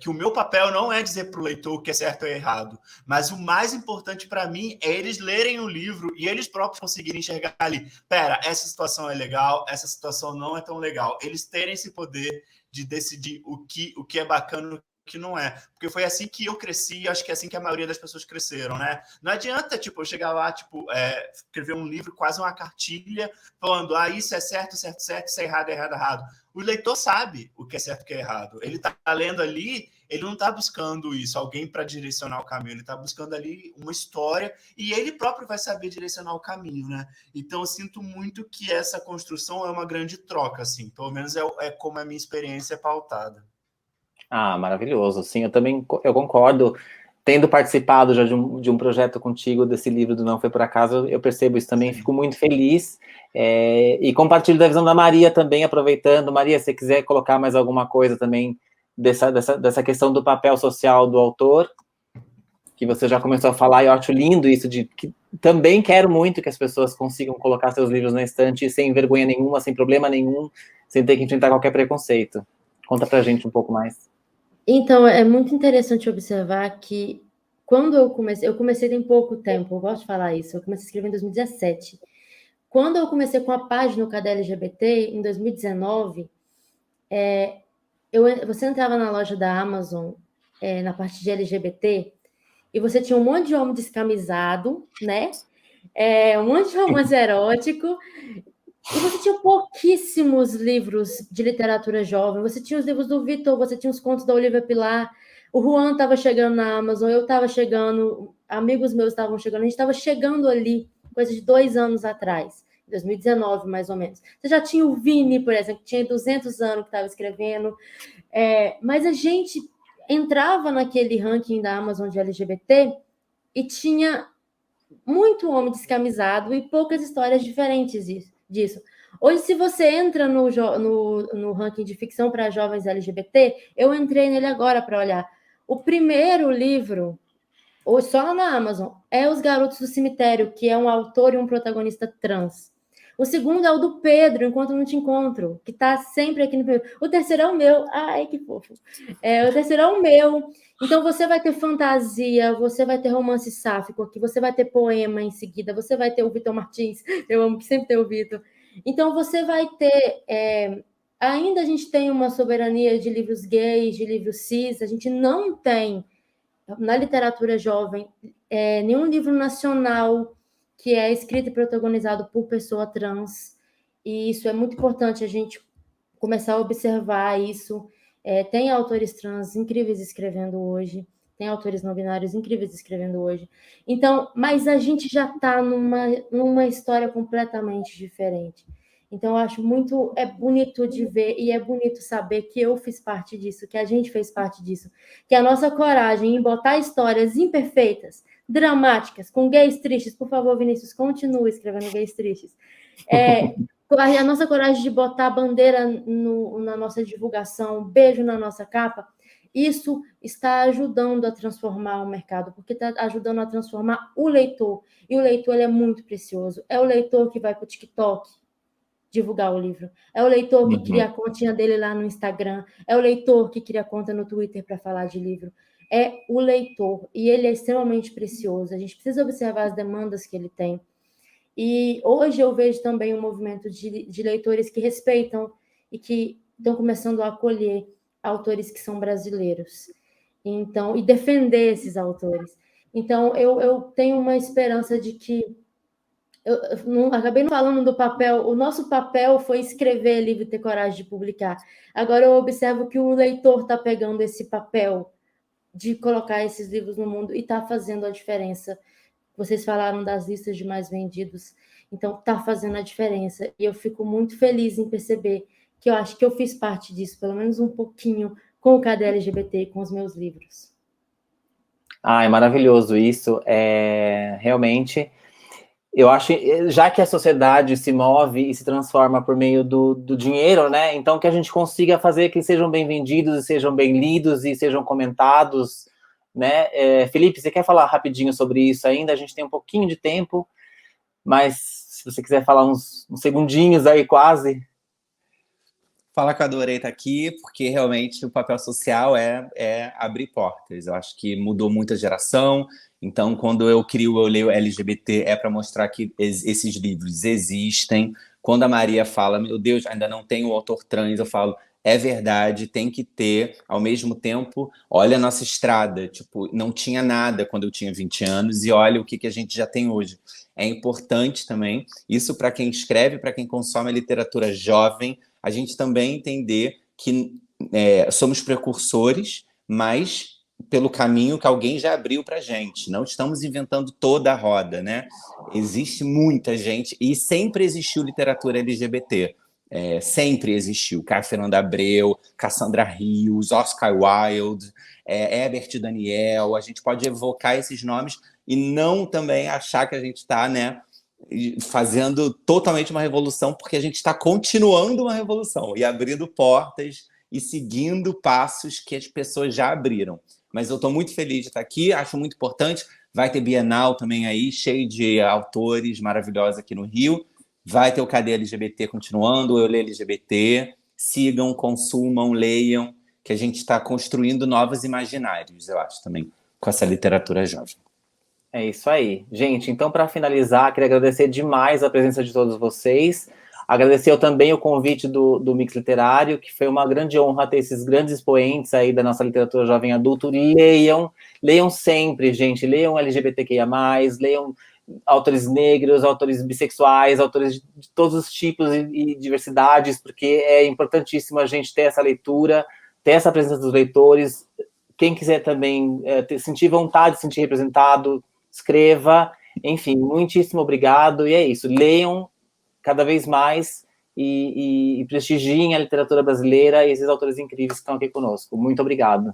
S15: que o meu papel não é dizer para o leitor o que é certo ou errado, mas o mais importante para mim é eles lerem o livro e eles próprios conseguirem enxergar ali, pera, essa situação é legal, essa situação não é tão legal. Eles terem esse poder de decidir o que é bacana, que não é. Porque foi assim que eu cresci e acho que é assim que a maioria das pessoas cresceram, né? Não adianta, eu chegar lá, escrever um livro, quase uma cartilha, falando, isso é certo, certo, certo, isso é errado, errado, errado. O leitor sabe o que é certo e o que é errado. Ele está lendo ali, ele não está buscando isso, alguém para direcionar o caminho, ele está buscando ali uma história e ele próprio vai saber direcionar o caminho, né? Então, eu sinto muito que essa construção é uma grande troca, assim. Pelo menos é como a minha experiência é pautada.
S11: Ah, maravilhoso. Sim, eu concordo. Tendo participado já de um projeto contigo, desse livro do Não Foi Por Acaso, eu percebo isso também, fico muito feliz. E compartilho da visão da Maria também, aproveitando. Maria, se você quiser colocar mais alguma coisa também dessa questão do papel social do autor, que você já começou a falar, e eu acho lindo isso, que também quero muito que as pessoas consigam colocar seus livros na estante sem vergonha nenhuma, sem problema nenhum, sem ter que enfrentar qualquer preconceito. Conta pra gente um pouco mais.
S14: Então, é muito interessante observar que quando eu comecei tem pouco tempo, eu gosto de falar isso, eu comecei a escrever em 2017. Quando eu comecei com a página do Cadê LGBT, em 2019, você entrava na loja da Amazon, na parte de LGBT, e você tinha um monte de homem descamisado, né? Um monte de romance erótico, e você tinha pouquíssimos livros de literatura jovem. Você tinha os livros do Vitor, você tinha os contos da Olivia Pilar, o Juan estava chegando na Amazon, eu estava chegando, amigos meus estavam chegando, a gente estava chegando ali, coisa de 2 anos atrás, 2019 mais ou menos. Você já tinha o Vini, por exemplo, que tinha 200 anos que estava escrevendo, mas a gente entrava naquele ranking da Amazon de LGBT e tinha muito homem descamisado e poucas histórias diferentes disso. Hoje, se você entra no ranking de ficção para jovens LGBT, eu entrei nele agora para olhar. O primeiro livro, ou só na Amazon, é Os Garotos do Cemitério, que é um autor e um protagonista trans. O segundo é o do Pedro, Enquanto Não Te Encontro, que está sempre aqui no primeiro. O terceiro é o meu. Ai, que fofo. O terceiro é o meu. Então, você vai ter fantasia, você vai ter romance sáfico aqui, você vai ter poema em seguida, você vai ter o Vitor Martins, eu amo que sempre tem o Vitor. Então, você vai ter... ainda a gente tem uma soberania de livros gays, de livros cis, a gente não tem, na literatura jovem, nenhum livro nacional que é escrito e protagonizado por pessoa trans, e isso é muito importante a gente começar a observar isso. Tem autores trans incríveis escrevendo hoje, tem autores não binários incríveis escrevendo hoje. Então, mas a gente já está numa história completamente diferente. Então, eu acho bonito de ver e é bonito saber que eu fiz parte disso, que a gente fez parte disso, que a nossa coragem em botar histórias imperfeitas, dramáticas, com gays tristes, por favor, Vinícius, continue escrevendo gays tristes. A nossa coragem de botar a bandeira na nossa divulgação, beijo na nossa capa, isso está ajudando a transformar o mercado, porque está ajudando a transformar o leitor. E o leitor ele é muito precioso. É o leitor que vai para o TikTok divulgar o livro. É o leitor que cria a continha dele lá no Instagram. É o leitor que cria a conta no Twitter para falar de livro. É o leitor. E ele é extremamente precioso. A gente precisa observar as demandas que ele tem. E hoje eu vejo também um movimento de leitores que respeitam e que estão começando a acolher autores que são brasileiros. Então, e defender esses autores. Então, eu tenho uma esperança de que acabei não falando do papel. O nosso papel foi escrever livro e ter coragem de publicar. Agora eu observo que o leitor está pegando esse papel de colocar esses livros no mundo e está fazendo a diferença. Vocês falaram das listas de mais vendidos, então está fazendo a diferença. E eu fico muito feliz em perceber que eu acho que eu fiz parte disso, pelo menos um pouquinho, com o Cadê LGBT e com os meus livros.
S11: É maravilhoso isso. Realmente... Eu acho, já que a sociedade se move e se transforma por meio do dinheiro, né? Então, que a gente consiga fazer que sejam bem vendidos, e sejam bem lidos, e sejam comentados, né? Felipe, você quer falar rapidinho sobre isso ainda? A gente tem um pouquinho de tempo, mas se você quiser falar uns segundinhos aí, quase.
S16: Fala que eu adorei estar aqui, porque realmente o papel social é abrir portas. Eu acho que mudou muito a geração. Então, quando eu leio LGBT, é para mostrar que esses livros existem. Quando a Maria fala, meu Deus, ainda não tem o autor trans, eu falo, é verdade, tem que ter. Ao mesmo tempo, olha a nossa estrada. Tipo, não tinha nada quando eu tinha 20 anos e olha o que a gente já tem hoje. É importante também, isso para quem escreve, para quem consome a literatura jovem, a gente também entender que somos precursores, mas pelo caminho que alguém já abriu para a gente. Não estamos inventando toda a roda, né? Existe muita gente, e sempre existiu literatura LGBT. Sempre existiu. Caio Fernando Abreu, Cassandra Rios, Oscar Wilde, Herbert Daniel. A gente pode evocar esses nomes e não também achar que a gente está, né, fazendo totalmente uma revolução, porque a gente está continuando uma revolução e abrindo portas e seguindo passos que as pessoas já abriram. Mas eu estou muito feliz de estar aqui, acho muito importante. Vai ter Bienal também aí, cheio de autores maravilhosos aqui no Rio. Vai ter o Cadê LGBT continuando, o Eu Leio LGBT. Sigam, consumam, leiam, que a gente está construindo novos imaginários, eu acho, também, com essa literatura jovem.
S11: É isso aí. Gente, então, para finalizar, queria agradecer demais a presença de todos vocês. Agradecer também o convite do Mix Literário, que foi uma grande honra ter esses grandes expoentes aí da nossa literatura jovem adulto. Leiam sempre, gente. Leiam LGBTQIA+, leiam autores negros, autores bissexuais, autores de todos os tipos e diversidades, porque é importantíssimo a gente ter essa leitura, ter essa presença dos leitores. Quem quiser também sentir vontade de se sentir representado, escreva. Enfim, muitíssimo obrigado. E é isso. Leiam cada vez mais e prestigiem a literatura brasileira e esses autores incríveis que estão aqui conosco. Muito obrigado.